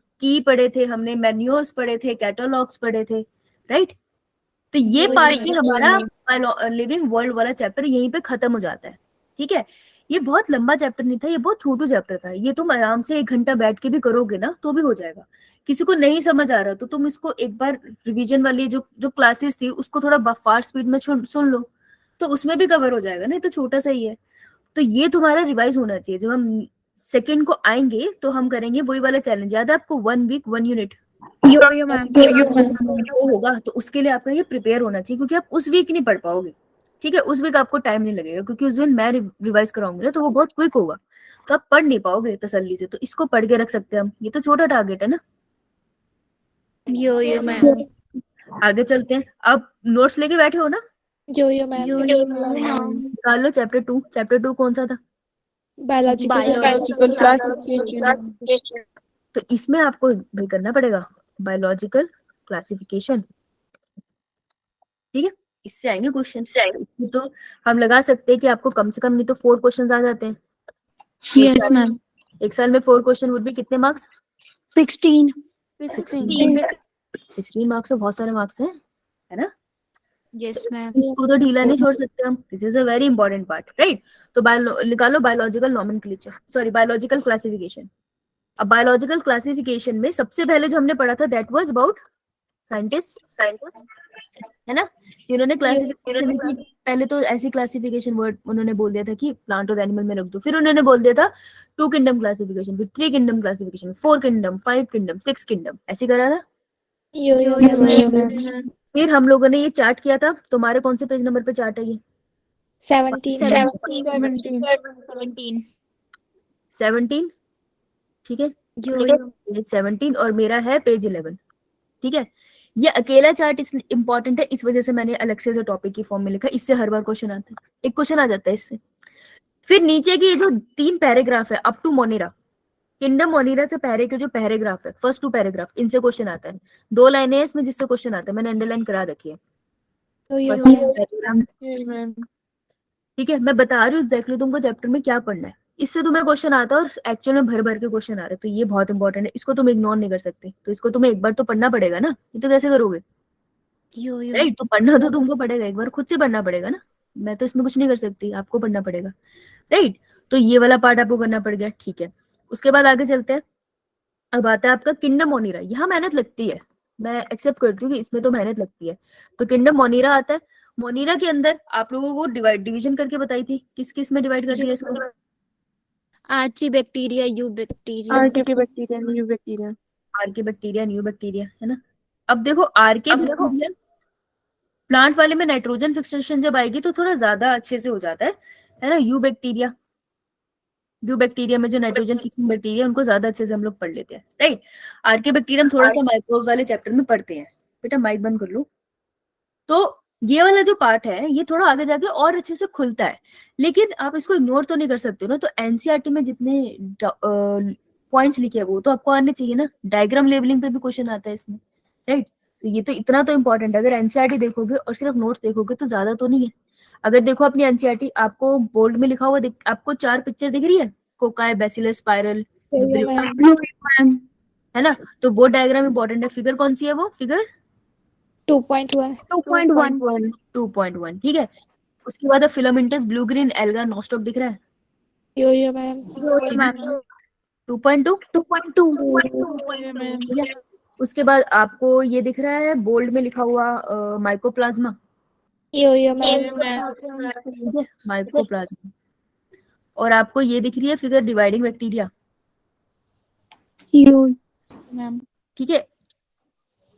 पढ़े थे हमने, मेन्यूज पढ़े थे, कैटलॉग्स पढ़े थे, राइट। तो ये पार्ट भी हमारा लिविंग वर्ल्ड वाला चैप्टर यहीं पे खत्म हो जाता है, ठीक है। ये बहुत लंबा चैप्टर नहीं था, ये बहुत छोटू चैप्टर था। ये तुम आराम से 1 घंटा बैठ के भी करोगे ना तो भी हो जाएगा। किसी को नहीं समझ आ रहा तो तुम इसको एक बार रिवीजन वाली जो क्लासेस थी उसको थोड़ा फास्ट स्पीड में सुन लो, तो उसमें भी कवर हो जाएगा। नहीं तो छोटा सा ही है, तो ये तुम्हारा रिवाइज होना चाहिए। जब हम सेकंड को आएंगे तो हम करेंगे वही वाला चैलेंज, याद है आपको, 1 वीक 1 यूनिट यो मैम वो होगा। तो उसके लिए आपका ये प्रिपेयर होना चाहिए, क्योंकि आप उस वीक नहीं पढ़ पाओगे, ठीक है। उस वीक आपको टाइम नहीं लगेगा, क्योंकि उस दिन मैं रिवाइज कराऊंगी ना तो वो बहुत क्विक होगा, तो आप पढ़ नहीं पाओगे तसल्ली से। तो इसको पढ़ के रख सकते हैं हम, ये तो छोटा टारगेट है ना। Yo ma'am. आगे चलते हैं। अब नोट्स लेके बैठे हो ना, Yo ma'am. Yo ma'am. निकाल लो चैप्टर 2। चैप्टर 2 कौन सा था? Biological classification. तो इसमें आपको भी करना पड़ेगा बायोलॉजिकल क्लासिफिकेशन, ठीक है। इससे आएंगे क्वेश्चन, तो हम लगा सकते हैं कि आपको कम से कम नहीं तो 4 क्वेश्चन आ जाते हैं। Yes ma'am. एक साल में 4 क्वेश्चन वुड भी कितने मार्क्स? 16 16 मार्क्स तो बहुत सारे मार्क्स हैं, है ना। Yes ma'am. इसको तो ढीला नहीं छोड़ सकते हम, this is a very important part, right. तो निकालो biological nomenclature, sorry biological classification. अब बायोलॉजिकल क्लासिफिकेशन में सबसे पहले जो हमने पढ़ा था दैट वाज अबाउट साइंटिस्ट, है ना, जिन्होंने क्लासिफिकेशन की। पहले तो ऐसी क्लासिफिकेशन वर्ड उन्होंने बोल दिया था कि प्लांट और एनिमल में रख दो, फिर उन्होंने बोल दिया था 2 किंगडम क्लासिफिकेशन, फिर 3 kingdom classification, 4 kingdom, 5 kingdom, 6 kingdom, ऐसे करा था। Yo ma'am. फिर हम लोगों ने ये चार्ट किया था। तुम्हारे कौन से पेज नंबर पे चार्ट है ये? 17. 17, ठीक है। पेज 17 और मेरा है पेज 11, ठीक है। ये अकेला चार्ट इस इंपॉर्टेंट है, इस वजह से मैंने अलग से टॉपिक की फॉर्म में लिखा। इससे हर बार क्वेश्चन आता है, एक क्वेश्चन आ जाता है इससे। फिर नीचे की जो 3 पैराग्राफ है up to Monera, kingdom Monera से पहले के जो पैराग्राफ है, फर्स्ट 2 पैराग्राफ, इनसे क्वेश्चन आता है। 2 लाइनें हैं इसमें जिससे क्वेश्चन आता है, मैंने अंडरलाइन करा रखी है। Yo ma'am. ठीक है, मैं बता रही हूँ एग्जैक्टली तुमको चैप्टर में क्या पढ़ना है, इससे तुम्हें क्वेश्चन आता है और एक्चुअल में भर भर के क्वेश्चन आते हैं, तो ये बहुत इंपॉर्टेंट है, इसको तुम इग्नोर नहीं कर सकते, तो इसको तुम्हें एक बार तो पढ़ना पड़ेगा ना, ये तो कैसे करोगे, यो यो राइट। तो पढ़ना तो तुमको पड़ेगा, एक बार खुद से पढ़ना पड़ेगा ना, मैं तो इसमें कुछ नहीं कर सकती, आपको पढ़ना पड़ेगा, राइट। तो ये वाला पार्ट आपको करना पड़ गया, ठीक है। उसके बाद आगे चलते हैं। अब आता है आपका किंगडम मोनीरा। यहाँ मेहनत लगती है, मैं एक्सेप्ट करती हूँ कि इसमें तो मेहनत लगती है। तो किंगडम मोनीरा आता है। मोनीरा के अंदर आप लोगों को डिवीजन करके बताई थी, किस किस में डिवाइड कर दिया इसको, archaebacteria eubacteria archaebacteria, new bacteria. Archaebacteria, new bacteria, है ना। अब देखो आर्के बैक्टीरिया प्लांट वाले में नाइट्रोजन फिक्सेशन जब आएगी तो थोड़ा ज्यादा अच्छे से हो जाता है ना। यू बैक्टीरिया में जो नाइट्रोजन फिक्सिंग बैक्टीरिया उनको ज्यादा अच्छे से हम लोग पढ़ लेते हैं, राइट। आर्के बैक्टीरिया हम थोड़ा सा माइक्रोब वाले चैप्टर में पढ़ते हैं। बेटा माइक बंद कर लो। तो ये वाला जो पार्ट है ये थोड़ा आगे जाके और अच्छे से खुलता है, लेकिन आप इसको इग्नोर तो नहीं कर सकते ना। तो एनसीईआरटी में जितने पॉइंट्स लिखे हैं वो तो आपको आने चाहिए ना। डायग्राम लेवलिंग पे भी क्वेश्चन आता है इसमें, राइट। तो ये तो इतना तो इम्पोर्टेंट है। अगर एनसीईआरटी देखोगे और सिर्फ नोट्स देखोगे तो ज्यादा तो नहीं है। अगर देखो अपनी एनसीईआरटी, आपको बोल्ड में लिखा हुआ आपको 4 पिक्चर दिख रही है, कोकाई, बैसिलस, स्पाइरल, है ना। तो वो डायग्राम इंपॉर्टेंट है। फिगर कौन सी है वो, फिगर 2.1 2.1, ठीक है। उसके बाद filamentous, blue green alga, Nostoc दिख रहा है, यो यो मैम 2.2, 2.2 ठीक है। उसके बाद आपको ये दिख रहा है बोल्ड में लिखा हुआ माइकोप्लाज्मा, यो यो मैम ठीक है, माइकोप्लाज्मा। और आपको ये दिख रही है फिगर डिवाइडिंग बैक्टीरिया, यो मैम ठीक है।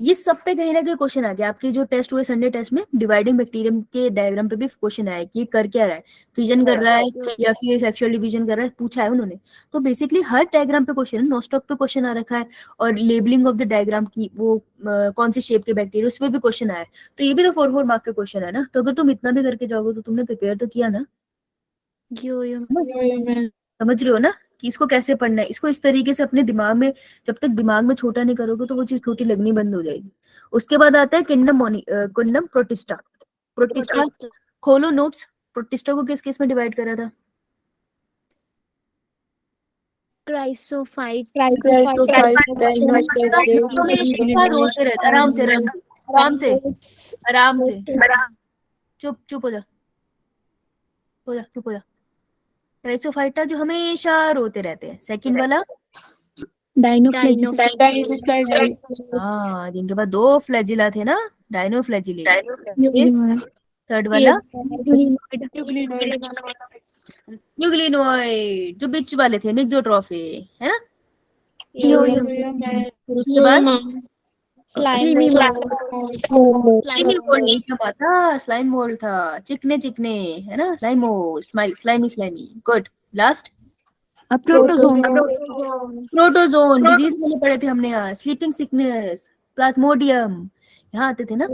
ये सब पे कहीं ना कहीं क्वेश्चन आ गया। आपके जो टेस्ट हुए संडे टेस्ट में डिवाइडिंग बैक्टीरियम के डायग्राम पे भी क्वेश्चन आया कि ये कर क्या रहा है, फिजन कर रहा है या फिर सेक्सुअल डिवीजन कर रहा है, पूछा है उन्होंने। तो बेसिकली हर डायग्राम पे क्वेश्चन है, नोस्टॉक पे क्वेश्चन आ रखा है, और लेबलिंग ऑफ द डायग्राम की वो कौन सी शेप के बैक्टीरिया उस पर भी क्वेश्चन आया है। तो ये भी तो 4 मार्क के क्वेश्चन है ना। तो अगर तुम इतना भी करके जाओगे तो तुमने प्रिपेयर तो किया ना, यो यो समझ रहे हो ना कि इसको कैसे पढ़ना है। इसको इस तरीके से अपने दिमाग में, जब तक दिमाग में छोटा नहीं करोगे तो वो चीज छोटी लगनी बंद हो जाएगी। उसके बाद आता है किंगडम प्रोटिस्टा। प्रोटिस्टा खोलो नोट्स। प्रोटिस्टा को किस किस में डिवाइड करा था, क्राइसोफाइट हमेशा रोते रहते। आराम से आराम से आराम से आराम से, चुप चुप हो जा, हो जा, चुप हो जा। क्राइसोफाइटा जो हमेशा रोते रहते हैं। सेकंड वाला हाँ, जिनके पास 2 फ्लैजिला थे ना, डायनोफ्लैजिलेट। थर्ड वाला न्यूक्लिनोइड, जो बीच वाले थे, मिक्सोट्रॉफी, है ना। यो यो फिर उसके बाद स्लाइम स्लाइमी मोल्ड नहीं था, स्लाइम मोल्ड था, चिकने चिकने, है ना, slime mould, slimy. Good. Last protozoan, disease वाले पढ़े थे हमने यहाँ, स्लीपिंग सिकनेस, प्लाज्मोडियम, यहाँ आते थे ना,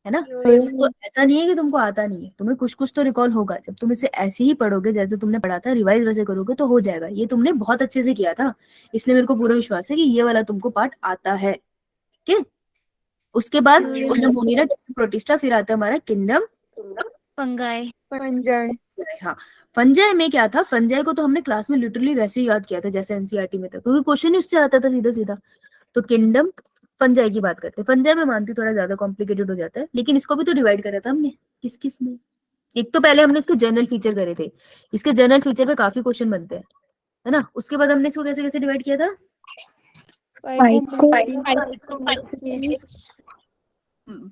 है ना। तो ऐसा नहीं है कि तुमको आता नहीं है, तुम्हें कुछ कुछ तो रिकॉल होगा। जब तुम इसे ऐसे ही पढ़ोगे जैसे तुमने पढ़ा था, रिवाइज वैसे करोगे तो हो जाएगा। ये तुमने बहुत अच्छे से किया था, इसलिए मेरे को पूरा विश्वास है कि ये वाला तुमको पार्ट आता है, ठीक है। उसके बाद किंगडम मोनीरा, प्रोटिस्टा, फिर आता है हमारा किंगडम फंगाई हाँ। फंजाई में क्या था, फंजाई को तो हमने क्लास में लिटरली वैसे ही याद किया था जैसे एनसीईआरटी में था, क्योंकि क्वेश्चन ही उससे आता था सीधा सीधा। तो किंगडम फंजाई की बात करते हैं। फंजाई में मानती थोड़ा ज्यादा कॉम्प्लिकेटेड हो जाता है, लेकिन इसको भी तो डिवाइड करा था हमने, किस किस में। एक तो पहले हमने इसके जनरल फीचर करे थे, इसके जनरल फीचर पे काफी क्वेश्चन बनते हैं, है ना। उसके बाद हमने इसको कैसे कैसे डिवाइड किया था,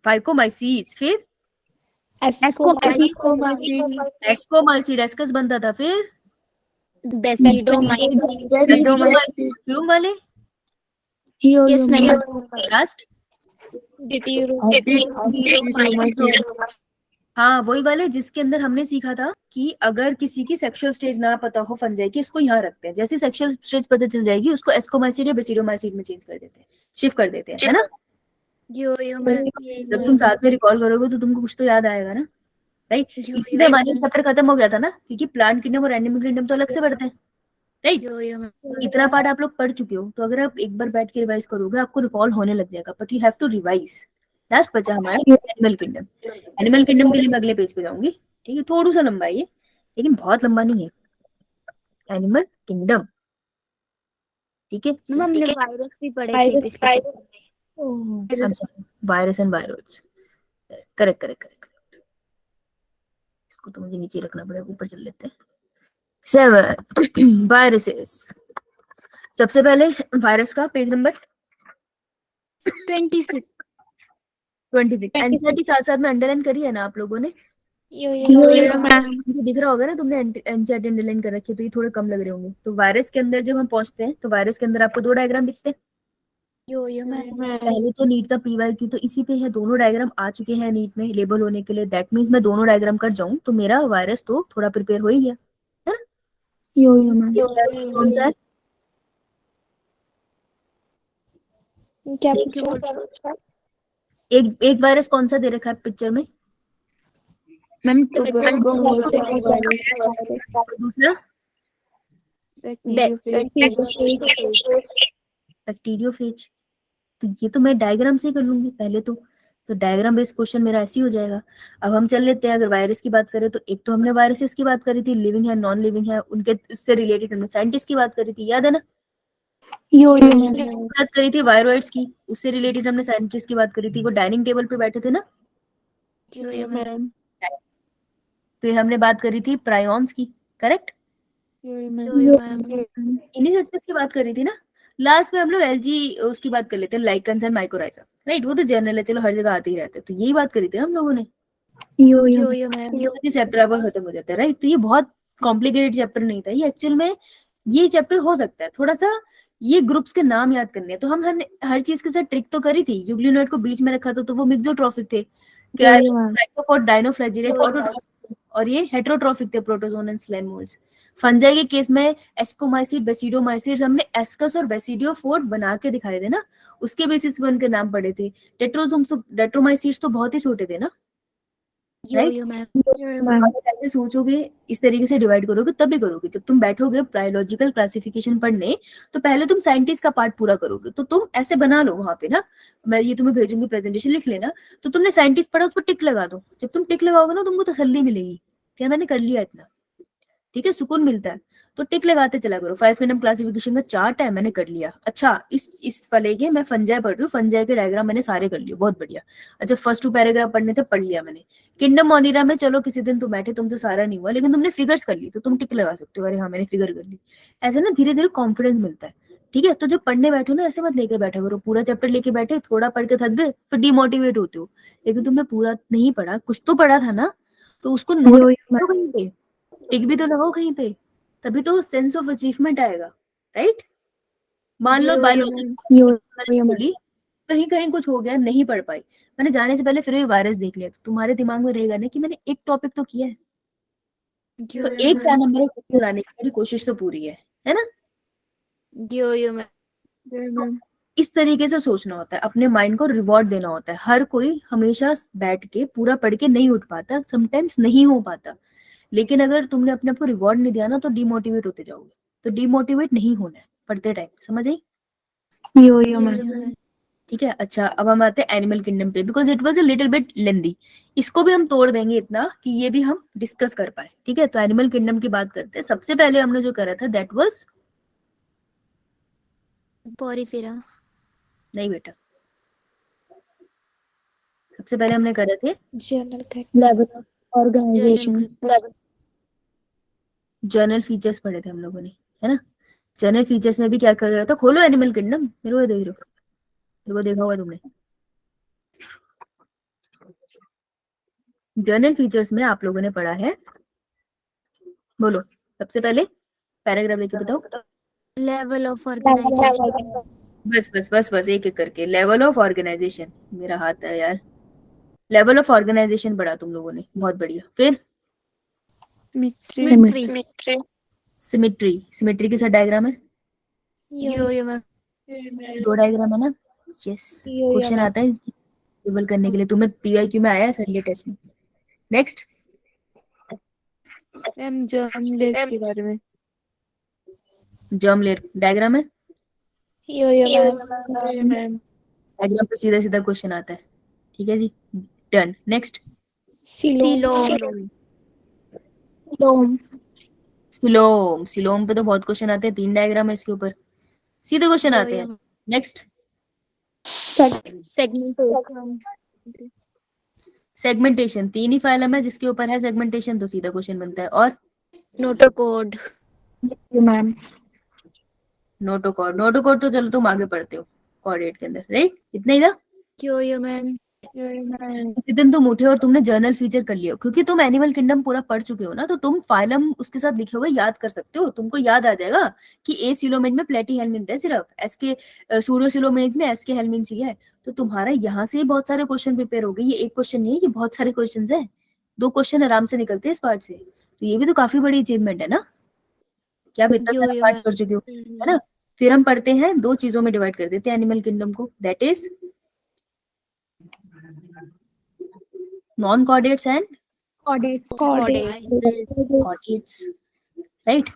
फाइकोमाइसीट्स, फिर एस्कोमाइसीड, एस्कस बनता था, फिर बेसिडोमाइसीड वाले, लास्ट हाँ वही वाले जिसके अंदर हमने सीखा था कि अगर किसी की सेक्सुअल स्टेज ना पता हो फंजाई की, उसको यहाँ रखते हैं, जैसे सेक्सुअल स्टेज पता चल जाएगी उसको एस्कोमाइसीड या बेसिडोमाइसीड में चेंज कर देते हैं, शिफ्ट कर देते हैं, है ना। जब तुम साथ में रिकॉल करोगे तो तुमको कुछ तो याद आएगा ना, राइट। इसलिए हमारा चैप्टर खत्म हो गया था ना, क्योंकि प्लांट किंगडम और एनिमल किंगडम तो अलग से पढ़ते हैं, राइट। इतना पार्ट आप लोग पढ़ चुके हो, तो अगर आप एक बार बैठ के रिवाइज करोगे आपको रिकॉल होने लग जाएगा, but you have to revise. Last बचा हमारा एनिमल किंगडम। एनिमल किंगडम के लिए मैं अगले पेज पे जाऊंगी, ठीक है। थोड़ा सा लंबा है ये, लेकिन बहुत लंबा नहीं है। एनिमल किंगडम, ठीक है। मैम हमने वायरस भी पढ़े थे Virus. पिछले virus and virus, correct correct correct. इसको तो मुझे नीचे रखना पड़ेगा, ऊपर चल लेते हैं। 7 वायरसेस। सबसे पहले वायरस का पेज नंबर 26 26। एनसीईआरटी साथ साथ में अंडरलाइन करी है ना आप लोगों ने? मैम। मुझे दिख रहा होगा ना तुमने एनसीईआरटी अंडरलाइन कर रखी है, तो ये थोड़े कम लग रहे होंगे। तो वायरस के अंदर जब हम पहुंचते हैं तो वायरस के अंदर आपको 2 डायग्राम दिखते हैं। पहले तो नीट का पीवाईक्यू तो इसी पे है, दोनों डायग्राम आ चुके हैं नीट में लेबल होने के लिए। दैट मीन्स मैं दोनों डायग्राम कर जाऊं तो मेरा वायरस तो थोड़ा प्रिपेयर हो ही गया है ना। Yo ma'am. ये virus कौन सा है? क्या पूछा? एक वायरस कौन सा दे रखा है पिक्चर में? मैम दूसरा बैक्टीरियोफेज। तो ये तो मैं डायग्राम से कर लूंगी पहले तो डायग्राम बेस्ड क्वेश्चन मेरा ऐसे ही हो जाएगा। अब हम चल लेते हैं, अगर वायरस की बात करें तो एक तो हमने वायरसेस की बात करी थी, लिविंग है नॉन लिविंग है, उनके उससे रिलेटेड हमने साइंटिस्ट की बात करी थी, याद है ना? यो बात करी थी वायरोइड्स की, उससे रिलेटेड हमने साइंटिस्ट की बात करी थी, वो डाइनिंग टेबल पे बैठे थे ना। फिर हमने बात करी थी प्रायोन्स की, करेक्ट? इन्हीं सक्सेस की बात करी थी ना। लास्ट में हम लोग एलजी उसकी बात कर लेते हैं, लाइकन्स एंड माइकोराइजा, राइट? वो तो जनरल है, चलो हर जगह आते ही रहते हैं। तो यही बात करी थी ना हम लोगों ने। यो ये चैप्टर अब खत्म हो जाता है, राइट? तो ये बहुत कॉम्प्लिकेटेड चैप्टर नहीं था ये एक्चुअल में। ये चैप्टर हो सकता है थोड़ा सा, ये ग्रुप्स के नाम याद करने हैं। तो हम हर चीज के साथ ट्रिक तो करी थी। यूग्लिनोइड को बीच में रखा था तो वो मिक्सोट्रॉफिक थे, डाइनोफ्लैजिलेट ऑटोट्रॉफिक, और ये हेटेरोट्रॉफिक थे, protozoan and slam moulds. Fungi के केस में एस्कोमाइसिड, बेसिडोमाइसिड्स, हमने एस्कस और बेसिडियोफोर बना के दिखाए थे ना, उसके बेसिस पे उनके नाम पड़े थे। डेट्रोमाइसिड्स तो बहुत ही छोटे थे ना, राइट? ऐसे सोचोगे, इस तरीके से डिवाइड करोगे तभी करोगे। जब तुम बैठोगे बायोलॉजिकल क्लासिफिकेशन पढ़ने तो पहले तुम साइंटिस्ट का पार्ट पूरा करोगे। तो तुम ऐसे बना लो वहां पे ना, मैं ये तुम्हें भेजूंगी प्रेजेंटेशन, लिख लेना। तो तुमने साइंटिस्ट पढ़ा, उस पर टिक लगा दो। जब तुम टिक लगाओगे ना तुमको तसल्ली मिलेगी कि मैंने कर लिया इतना, ठीक है, सुकून मिलता है। तो टिक लगाते चला करो। 5 किंगडम क्लासिफिकेशन का चार्ट है, मैंने कर लिया। अच्छा, इस वाले के मैं फंजाई पढ़ रही हूँ, फंजाई के डायग्राम मैंने सारे कर लिए, बहुत बढ़िया। अच्छा, फर्स्ट 2 पैराग्राफ पढ़ने थे, पढ़ लिया मैंने। किंगडम मोनिरा में चलो किसी दिन तुम बैठे, तुमसे सारा नहीं हुआ, लेकिन तुमने फिगर्स कर ली तो तुम टिक लगा सकते हो, अरे हाँ मैंने फिगर कर ली। ऐसे ना धीरे धीरे कॉन्फिडेंस मिलता है, ठीक है? तो जब पढ़ने बैठो ना ऐसे मत लेके बैठा करो, पूरा चैप्टर लेके बैठे, थोड़ा पढ़ के थक गए तो डिमोटिवेट होते हो। लेकिन तुमने पूरा नहीं पढ़ा, कुछ तो पढ़ा था ना, तो उसको नोट करो कहीं पे, टिक भी तो लगाओ कहीं पे, तभी तो सेंस ऑफ अचीवमेंट आएगा, राइट? मान लो बायोलॉजी बोली, कहीं कहीं कुछ हो गया, नहीं पढ़ पाई, मैंने जाने से पहले फिर भी वायरस देख लिया, तो तुम्हारे दिमाग में रहेगा ना कि मैंने एक टॉपिक तो किया है, तो एक 4 नंबर का लाने की मेरी कोशिश तो पूरी है ना? इस तरीके से सोचना होता है, अपने माइंड को रिवॉर्ड देना होता है। हर कोई हमेशा बैठ के पूरा पढ़ के नहीं उठ पाता, समटाइम्स नहीं हो पाता। लेकिन अगर तुमने अपने आप को रिवॉर्ड नहीं दिया ना तो डिमोटिवेट होते जाओगे। तो डिमोटिवेट नहीं होना है पढ़ते टाइम, समझ आई? ठीक है। अच्छा, अब हम आते हैं एनिमल किंगडम पे, because it was a little bit lengthy. इसको भी हम तोड़ देंगे इतना कि ये भी हम डिस्कस कर पाए, ठीक है? तो एनिमल किंगडम की बात करते हैं। सबसे पहले हमने जो करा था दैट वाज, पोरिफेरा। नहीं बेटा, सबसे पहले हमने करे थे Journal ऑर्गेनाइजेशन। जर्नल फीचर्स पढ़े थे हम लोगों ने, है ना? जर्नल फीचर्स में भी क्या कर रहा था, खोलो एनिमल किंगडम, मेरे को देख रहे हो, मेरे को देखा होगा तुमने। जर्नल फीचर्स में आप लोगों ने पढ़ा है, बोलो सबसे पहले पैराग्राफ लेके बताओ। Level of organisation. बस बस बस बस एक एक करके। लेवल ऑफ ऑर्गेनाइजेशन, मेरा हाथ है यार। लेवल ऑफ ऑर्गेनाइजेशन पढ़ा तुम लोगों ने, बहुत बढ़िया। फिर सिमेट्री। सिमेट्री, सिमेट्री के साथ डायग्राम है, मैम। 2 डायग्राम है ना? यस, क्वेश्चन आता है टेबल करने के लिए, तुम्हें पीवाईक्यू में आया है संडे टेस्ट में। नेक्स्ट, मैम जर्म लेयर के बारे में। जर्म लेयर डायग्राम है, मैम डायग्राम पे सीधा सीधा क्वेश्चन आता है, ठीक है जी, done. Next, coelom. Coelom, coelom पे तो बहुत क्वेश्चन आते हैं, 3 डायग्राम है इसके ऊपर, सीधे क्वेश्चन आते हैं। नेक्स्ट, सेगमेंटेशन, सेगमेंटेशन, 3 ही फाइलम है जिसके ऊपर है सेगमेंटेशन, तो सीधा क्वेश्चन बनता है। और नोटोकोड, मैम। नोटोकॉर्ड, नोटोकॉर्ड तो चलो तुम आगे पढ़ते हो कोऑर्डिनेट के अंदर, राइट? इतना ही था। यो मैम, इसी दिन तुम उठे और तुमने जर्नल फीचर कर लिया, क्योंकि तुम एनिमल किंगडम पूरा पढ़ चुके हो ना, तो तुम फाइलम उसके साथ लिखे हुए याद कर सकते हो। तुमको याद आ जाएगा कि ए सिलोमेट में प्लेटी हेलमिन है, सिर्फ एस के सूडो सिलोमेट में एस के हेलमिन सी है। तो तुम्हारा यहाँ से बहुत सारे क्वेश्चन प्रिपेयर हो गए। ये एक क्वेश्चन नहीं है, ये बहुत सारे क्वेश्चन है, 2 क्वेश्चन आराम से निकलते हैं इस पार्ट से। तो ये भी तो काफी बड़ी अचीवमेंट है ना, क्या आप इतना सारा पार्ट कर चुके हो, है ना? फिर हम पढ़ते हैं, 2 चीजों में डिवाइड कर देते हैं एनिमल किंगडम को, that is non chordates and chordates, right?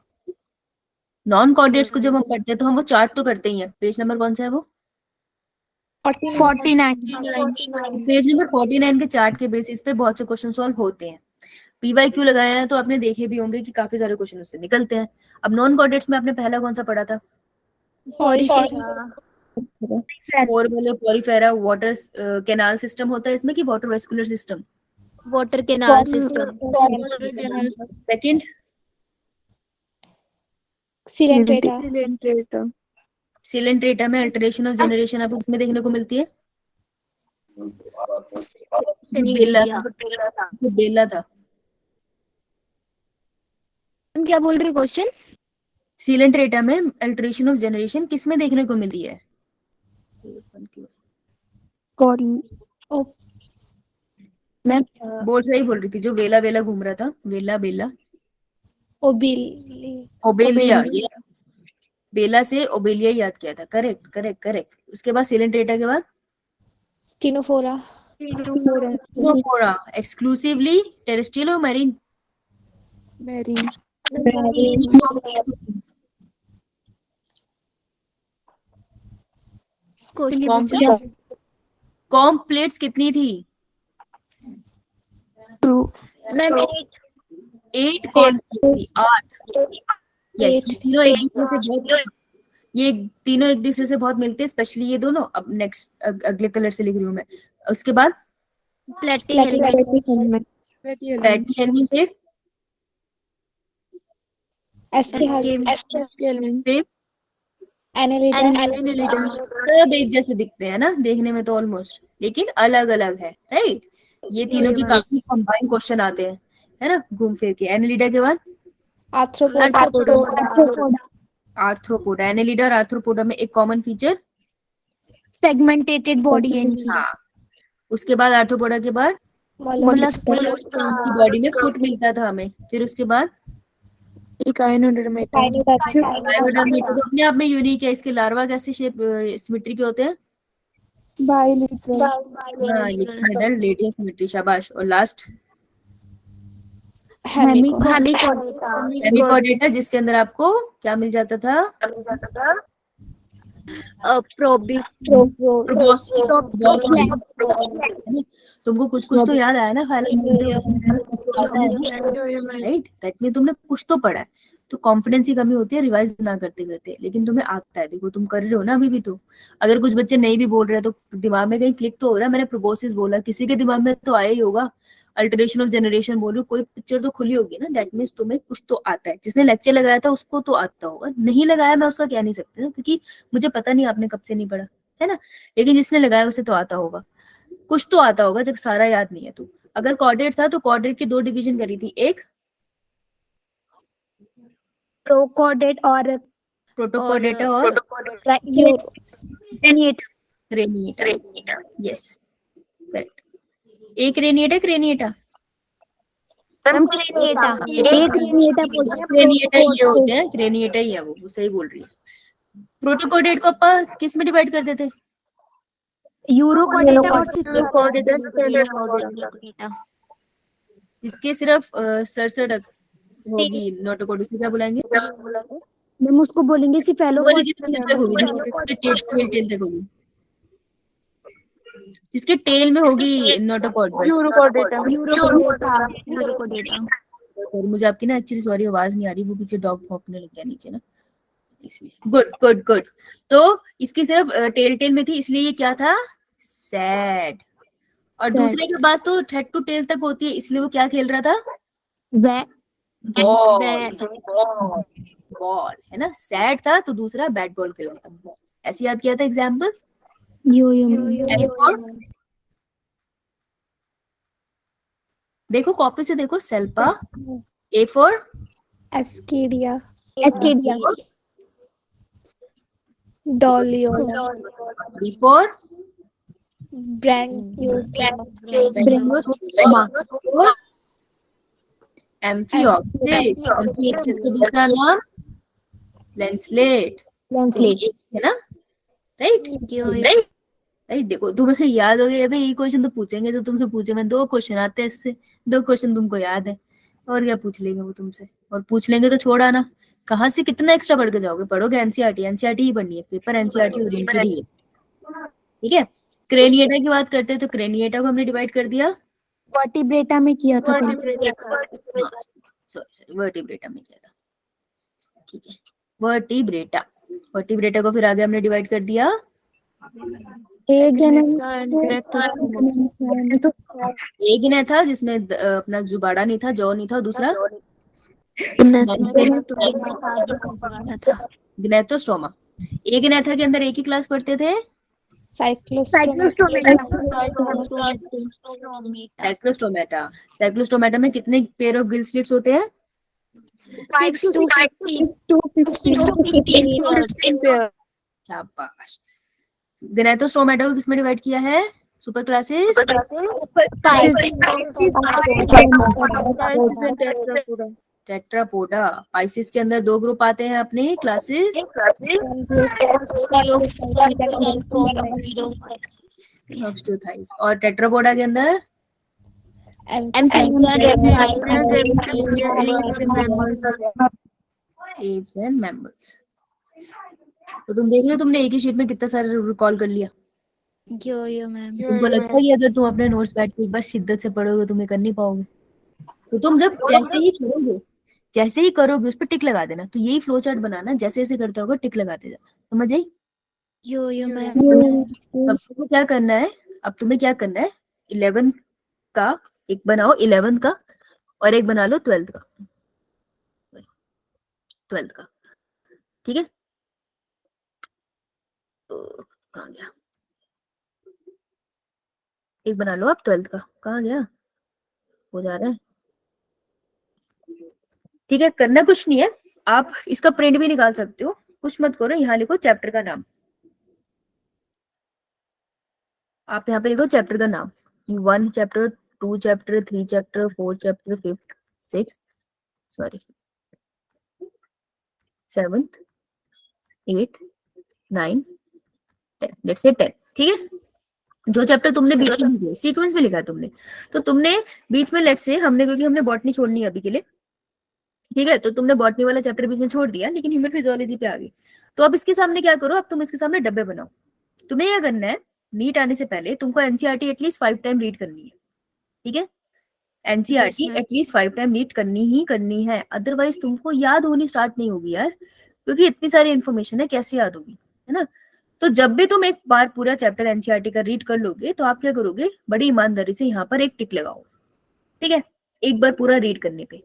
Non chordates को जब हम पढ़ते हैं तो हम वो चार्ट तो करते ही हैं। पेज नंबर कौन सा है वो? 49, पेज नंबर 49 के चार्ट के बेसिस पे बहुत से क्वेश्चन सॉल्व होते हैं। पीवाईक्यू लगाया है तो आपने देखे भी होंगे कि काफी सारे क्वेश्चन उससे निकलते हैं। अब नॉन कॉर्डेट्स में आपने पहला कौन सा पढ़ा था? पोरिफेरा वाटर कैनाल सिस्टम होता है इसमें, कि water vascular system? Water canal system, second, Coelenterata, Coelenterata में अल्टरेशन ऑफ जनरेशन आपको इसमें देखने को मिलती है। बेला था, बेला था। क्या बोल रही क्वेश्चन? सिलेंट्रेटा में अल्टरेशन ऑफ जनरेशन किस में देखने को मिलती है? मैम बोल सही बोल रही थी, जो वेला वेला घूम रहा था, वेला बेला ओबेलिया, यस, बेला से ओबेलिया याद किया था, करेक्ट करेक्ट करेक्ट। उसके बाद सिलेंट्रेटा के बाद टिनोफोरा, एक्सक्लूसिवली टेरेस्ट्रियल और मैरीन? कॉम्प्लेट्स कितनी थी? 8 कॉम्प्लेट्स थी, 8। यस, तीनों एक दूसरे से बहुत, ये तीनों एक दूसरे से बहुत मिलते हैं, स्पेशली ये दोनों। अब नेक्स्ट अगले कलर से लिख रही हूँ मैं। उसके बाद प्लेटी हेलमिन से सब एक जैसे दिखते हैं ना देखने में तो ऑलमोस्ट, लेकिन अलग अलग है, राइट? ये तीनों की काफी कंबाइंड क्वेश्चन आते हैं, है ना, घूम फिर के। एनालिडा के बाद आर्थ्रोपोडा। एनालिडा और आर्थ्रोपोडा में एक कॉमन फीचर सेगमेंटेटेड बॉडी है इनकी। हाँ। उसके बाद आर्थ्रोपोडा के बाद इसकी बॉडी में फुट मिलता था हमें। फिर उसके बाद इकाइनोडर्मेटा तो अपने आप में यूनिक है। इसके लार्वा कैसे शेप सिमेट्री के होते हैं? हाँ, ये हेमिडल रेडियल सिमेट्री, शाबाश। और लास्ट हेमिकोडेटा, जिसके अंदर आपको क्या मिल जाता था? तुमको कुछ कुछ तो याद आया ना राइट? दैट मीन तुमने कुछ तो पढ़ा है। तो कॉन्फिडेंस की कमी होती है रिवाइज ना करते करते, लेकिन तुम्हें आता है। देखो तुम कर रहे हो ना अभी भी। तो अगर कुछ बच्चे नहीं भी बोल रहे हैं तो दिमाग में कहीं क्लिक तो हो रहा है। मैंने प्रोबोसिस बोला, किसी के दिमाग में तो आया ही होगा। अल्टरेशन ऑफ जनरेशन बोल रही हूँ, कोई पिक्चर तो खुली होगी ना। दैट मीन्स तुम्हें कुछ तो आता है। जिसने लेक्चर लगाया था उसको तो आता होगा, नहीं लगाया मैं उसका कह नहीं सकती ना, क्योंकि मुझे पता नहीं आपने कब से नहीं पढ़ा, है ना। लेकिन जिसने लगाया उसे तो आता होगा, कुछ तो आता होगा, जब सारा याद नहीं है। तो अगर कोऑर्डिनेट था तो कोऑर्डिनेट की 2 डिवीजन करी थी, एक प्रोकोडेट और प्रोटोकोडेटा और क्रेनिएटा। Yes, correct. एक रेनिएटा, क्रेनिएटा, क्रेनिएटा ये होते हैं, क्रेनिएटा ही है वो सही बोल रही है। प्रोटोकोडेट को अपन किस में डिवाइड कर देते? यूरोकोडेटा और इसके सिर्फ सरसड़क होगी नोटोकोड, उसे क्या बुलाएंगे? हम उसको बोलेंगे जिसके टेल में होगी नोटोकोड, बस। सॉरी मुझे आपकी ना एक्चुअली सॉरी आवाज नहीं आ रही, वो पीछे डॉग भौंकने लग गया नीचे ना, इसलिए। Good good good. तो इसकी सिर्फ टेल टेल में थी, इसलिए ये क्या था, सैड। और Sad. दूसरे के पास तो हेड टू टेल तक होती है, इसलिए वो क्या खेल रहा था, बॉल बॉल है ना, सैड था तो दूसरा बैट बॉल खेल रहा था। ऐसे याद किया था एग्जाम्पल। Yo-yo. देखो कॉपी से देखो, सेल्पा, A for Ascadia. Ascadia. Dolion. B for Branchiosperma. Amphioxus, amphioxus का दूसरा नाम लैंसलेट है ना, राइट राइट। देखो तुम्हें याद हो गया, भाई ये क्वेश्चन तो पूछेंगे तो तुमसे पूछे, मैं 2 क्वेश्चन आते हैं इससे, 2 क्वेश्चन तुमको याद है, और क्या पूछ लेंगे वो तुमसे, और पूछ लेंगे तो छोड़ आना, कहाँ से कितना एक्स्ट्रा पढ़ के जाओगे, पढ़ोगे एनसीईआरटी, एनसीईआरटी ही पढ़नी है, पेपर एनसीईआरटी ओरिएंटेड ही है, ठीक है। क्रेनिएटा की बात करते हैं, तो क्रेनिएटा को हमने डिवाइड कर दिया, वर्टिब्रेटा में किया था सॉरी वर्टिब्रेटा में किया था, ठीक है। वर्टिब्रेटा, वर्टिब्रेटा को फिर आगे हमने डिवाइड कर दिया, एक एक था जिसमें अपना जुबाड़ा नहीं था, जौ नहीं था, दूसरा ग्नेथोस्टोमा। एक ग्नेथा के अंदर एक ही क्लास पढ़ते थे, साइक्लोस्टोमेटा। साइक्लोस्टोमेटा में कितने पेयर ऑफ गिल स्लिट्स होते हैं, 6 to 15 शाबाश। ग्नेथोस्टोमेटा को किसमें डिवाइड किया है, सुपर क्लासेस, टेट्रापोडा। पाइसिस के अंदर 2 ग्रुप आते हैं अपने क्लासेस, ऑस्टियोथाइस। और टेट्रापोडा के अंदर एप्स एंड मैमल्स। तो तुम देख रहे हो, तुमने एक ही शीट में कितना सारा रिकॉल कर लिया। यो मैम। तुमको लगता है कि अगर तुम अपने नोट्स बैठ के एक बार शिद्दत से पढ़ोगे तुम्हें कर नहीं पाओगे, तो तुम जब जैसे ही करोगे उस पर टिक लगा देना। तो यही फ्लो चार्ट बनाना, जैसे जैसे करते होगा टिक लगाते जाना, समझ आई। यो मैम। अब तुम्हें क्या करना है, अब तुम्हें क्या करना है, 11 का एक बनाओ, 11 का, और एक बना लो 12 का, 12 का, ठीक है। तो कहाँ गया, एक बना लो आप 12 का, कहाँ गया, हो जा रहा है, ठीक है। करना कुछ नहीं है, आप इसका प्रिंट भी निकाल सकते हो, कुछ मत करो, यहाँ लिखो चैप्टर का नाम, आप यहाँ पे लिखो चैप्टर का नाम, 1 chapter, 2 chapter, 3 chapter, 4 chapter, 5th 6th sorry 7th 8th 9 10, let's say 10, ठीक है। जो चैप्टर तुमने बीच में लिखे, सीक्वेंस में लिखा है तुमने, तो तुमने बीच में लेट्स से हमने, क्योंकि हमने बॉटनी छोड़नी है अभी के लिए, ठीक है, तो तुमने बॉटनी वाला चैप्टर बीच में छोड़ दिया, लेकिन ह्यूमन फिजियोलॉजी पे आ गई। तो अब इसके सामने क्या करो, अब तुम इसके सामने डब्बे बनाओ। तुम्हें क्या करना है, नीट आने से पहले तुमको एनसीईआरटी एटलीस्ट 5 टाइम रीड करनी है, ठीक है। एनसीईआरटी एटलीस्ट 5 टाइम रीड करनी है, अदरवाइज तुमको याद होनी स्टार्ट नहीं होगी यार, क्योंकि इतनी सारी इन्फॉर्मेशन है, कैसे याद होगी, है ना। तो जब भी तुम एक बार पूरा चैप्टर एनसीईआरटी का रीड कर लोगे, तो आप क्या करोगे, बड़ी ईमानदारी से यहाँ पर एक टिक लगाओ, ठीक है, एक बार पूरा रीड करने पे।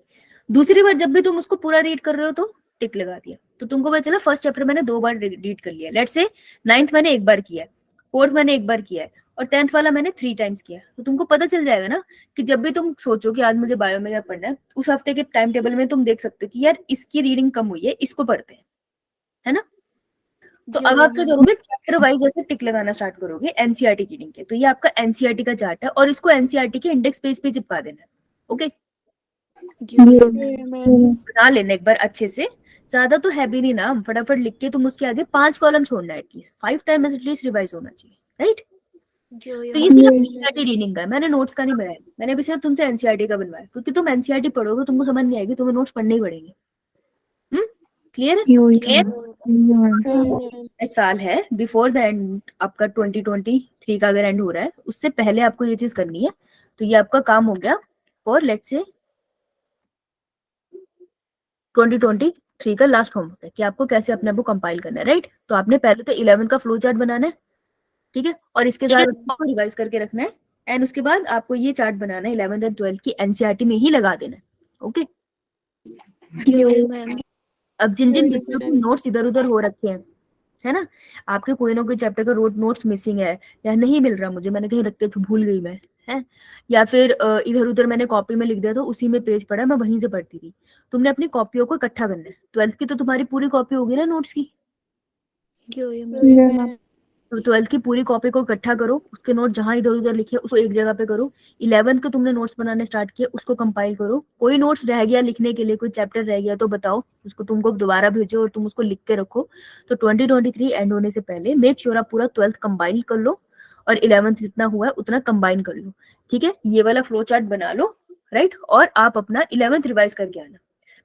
दूसरी बार जब भी तुम उसको पूरा रीड कर रहे हो तो टिक लगा दिया, तो तुमको पता चला फर्स्ट चैप्टर मैंने 2 बार रीड कर लिया, लेट्स से 9th मैंने 1 बार किया है, 4th मैंने 1 बार किया है, और 10th वाला मैंने 3 टाइम्स किया है। तो तुमको पता चल जाएगा ना कि जब भी तुम सोचो कि आज मुझे बायो में क्या पढ़ना है, उस हफ्ते के टाइम टेबल में तुम देख सकते हो कि यार इसकी रीडिंग कम हुई है, इसको पढ़ते हैं, है ना। तो अब आप क्या करोगे, चैप्टर वाइज जैसे टिक लगाना स्टार्ट करोगे एनसीईआरटी रीडिंग के। तो ये आपका एनसीईआरटी का चार्ट है, और इसको एनसीईआरटी के इंडेक्स पेज पे चिपका देना है, ओके। बना लेना एक बार अच्छे से, ज्यादा तो हैवी नहीं नाम, फटाफट लिख के तुम उसके आगे 5 कॉलम छोड़ना है, एटलीस्ट 5 टाइम एटलीस्ट रिवाइज होना चाहिए, राइट। तो ये सिर्फ एनसीईआरटी रीडिंग का है, मैंने नोट्स का नहीं बनाया, मैंने भी सिर्फ तुमसे एनसीईआरटी का बनवाया, क्योंकि तुम एनसीईआरटी पढ़ोगे तुमको समझ नहीं आएगी, तुम्हें नोट्स पढ़ने ही पड़ेंगे। क्लियर है। इस साल है बिफोर द एंड आपका 2023 का अगर एंड हो रहा है, उससे पहले आपको ये चीज करनी है। तो ये आपका काम हो गया, और लेट्स से 2023 का लास्ट होमवर्क है कि आपको कैसे अपने आप को कंपाइल करना है, राइट। तो आपने पहले तो 11th का फ्लो चार्ट बनाना है, ठीक है, और इसके साथ आपको रिवाइज करके रखना है, एंड उसके बाद आपको ये चार्ट बनाना है 11th एंड 12th की एनसीईआरटी में ही लगा देना है, ओके। यो यो मैम। अब जिन जिन बच्चों के नोट्स इधर उधर हो रखे हैं, है ना, आपके कोई ना कोई चैप्टर का नोट्स मिसिंग है या नहीं मिल रहा मुझे, मैंने कहीं रखते तो भूल गई मैं, है, या फिर इधर उधर मैंने कॉपी में लिख दिया तो उसी में पेज पढ़ा, मैं वहीं से पढ़ती थी, तुमने अपनी कॉपियों को इकट्ठा करना है। 12th की तो तुम्हारी पूरी कॉपी होगी ना नोट्स की, यो यो मैम। तो 12th की पूरी कॉपी को इकट्ठा करो, उसके नोट जहां इधर उधर लिखे उसको एक जगह पे करो। 11th को तुमने नोट्स बनाने स्टार्ट किए, उसको कंपाइल करो। कोई नोट्स रह गया लिखने के लिए, कोई चैप्टर रह गया तो बताओ, उसको तुमको दोबारा भेजो और तुम उसको लिख के रखो। तो 2023 एंड होने से पहले मेक श्योर आप पूरा 12th कंबाइन कर लो और 11th जितना हुआ है उतना कंबाइन कर लो, ठीक है। ये वाला फ्लो चार्ट बना लो, राइट, और आप अपना 11th रिवाइज करके आना।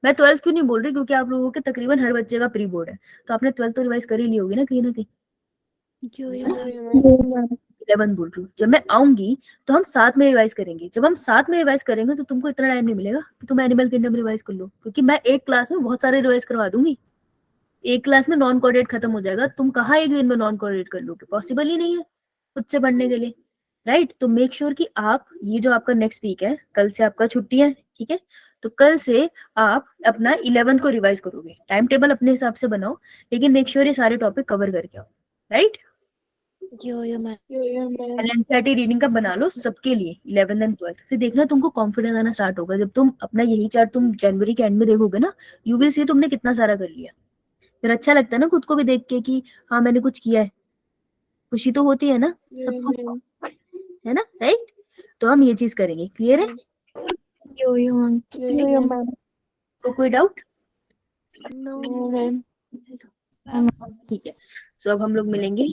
मैं 12th क्यों नहीं बोल रही, क्योंकि आप लोगों के तकरीबन हर बच्चे का प्री बोर्ड है, तो आपने 12th तो रिवाइज कर ही ली होगी ना कहीं। यो यो मैम। 11 बोल रही हूँ, जब मैं आऊंगी तो हम साथ में रिवाइज करेंगे। जब हम साथ में रिवाइज करेंगे तो तुमको इतना टाइम नहीं मिलेगा कि तुम एनिमल किंगडम रिवाइज कर लो, क्योंकि मैं एक क्लास में बहुत सारे रिवाइज करवा दूंगी। एक क्लास में नॉन कोऑर्डिनेट खत्म हो जाएगा, तुम कहाँ एक दिन में नॉन कोऑर्डिनेट कर लोगे, पॉसिबल ही नहीं है खुद से पढ़ने के लिए, राइट। तो मेक श्योर कि आप ये जो आपका नेक्स्ट वीक है, कल से आपका छुट्टी है, ठीक है, तो कल से आप अपना 11th को रिवाइज करोगे। टाइम टेबल अपने हिसाब से बनाओ, लेकिन मेक श्योर ये सारे टॉपिक कवर करके आओ, राइट। यो यो मैम। एनसीईआरटी रीडिंग का बना लो सबके लिए 11th एंड 12th। फिर देखना तुमको कॉन्फिडेंस आना स्टार्ट होगा जब तुम अपना यही चार्ट तुम जनवरी के एंड में देखोगे ना, यू विल सी तुमने कितना सारा कर लिया। फिर अच्छा लगता है ना खुद को भी देख के कि हाँ मैंने कुछ किया है, खुशी तो होती है ना सबको, है ना, राइट। तो हम ये चीज करेंगे, क्लियर है। यो यो मैम। तो कोई डाउट? No ma'am. ठीक है, सो अब हम लोग मिलेंगे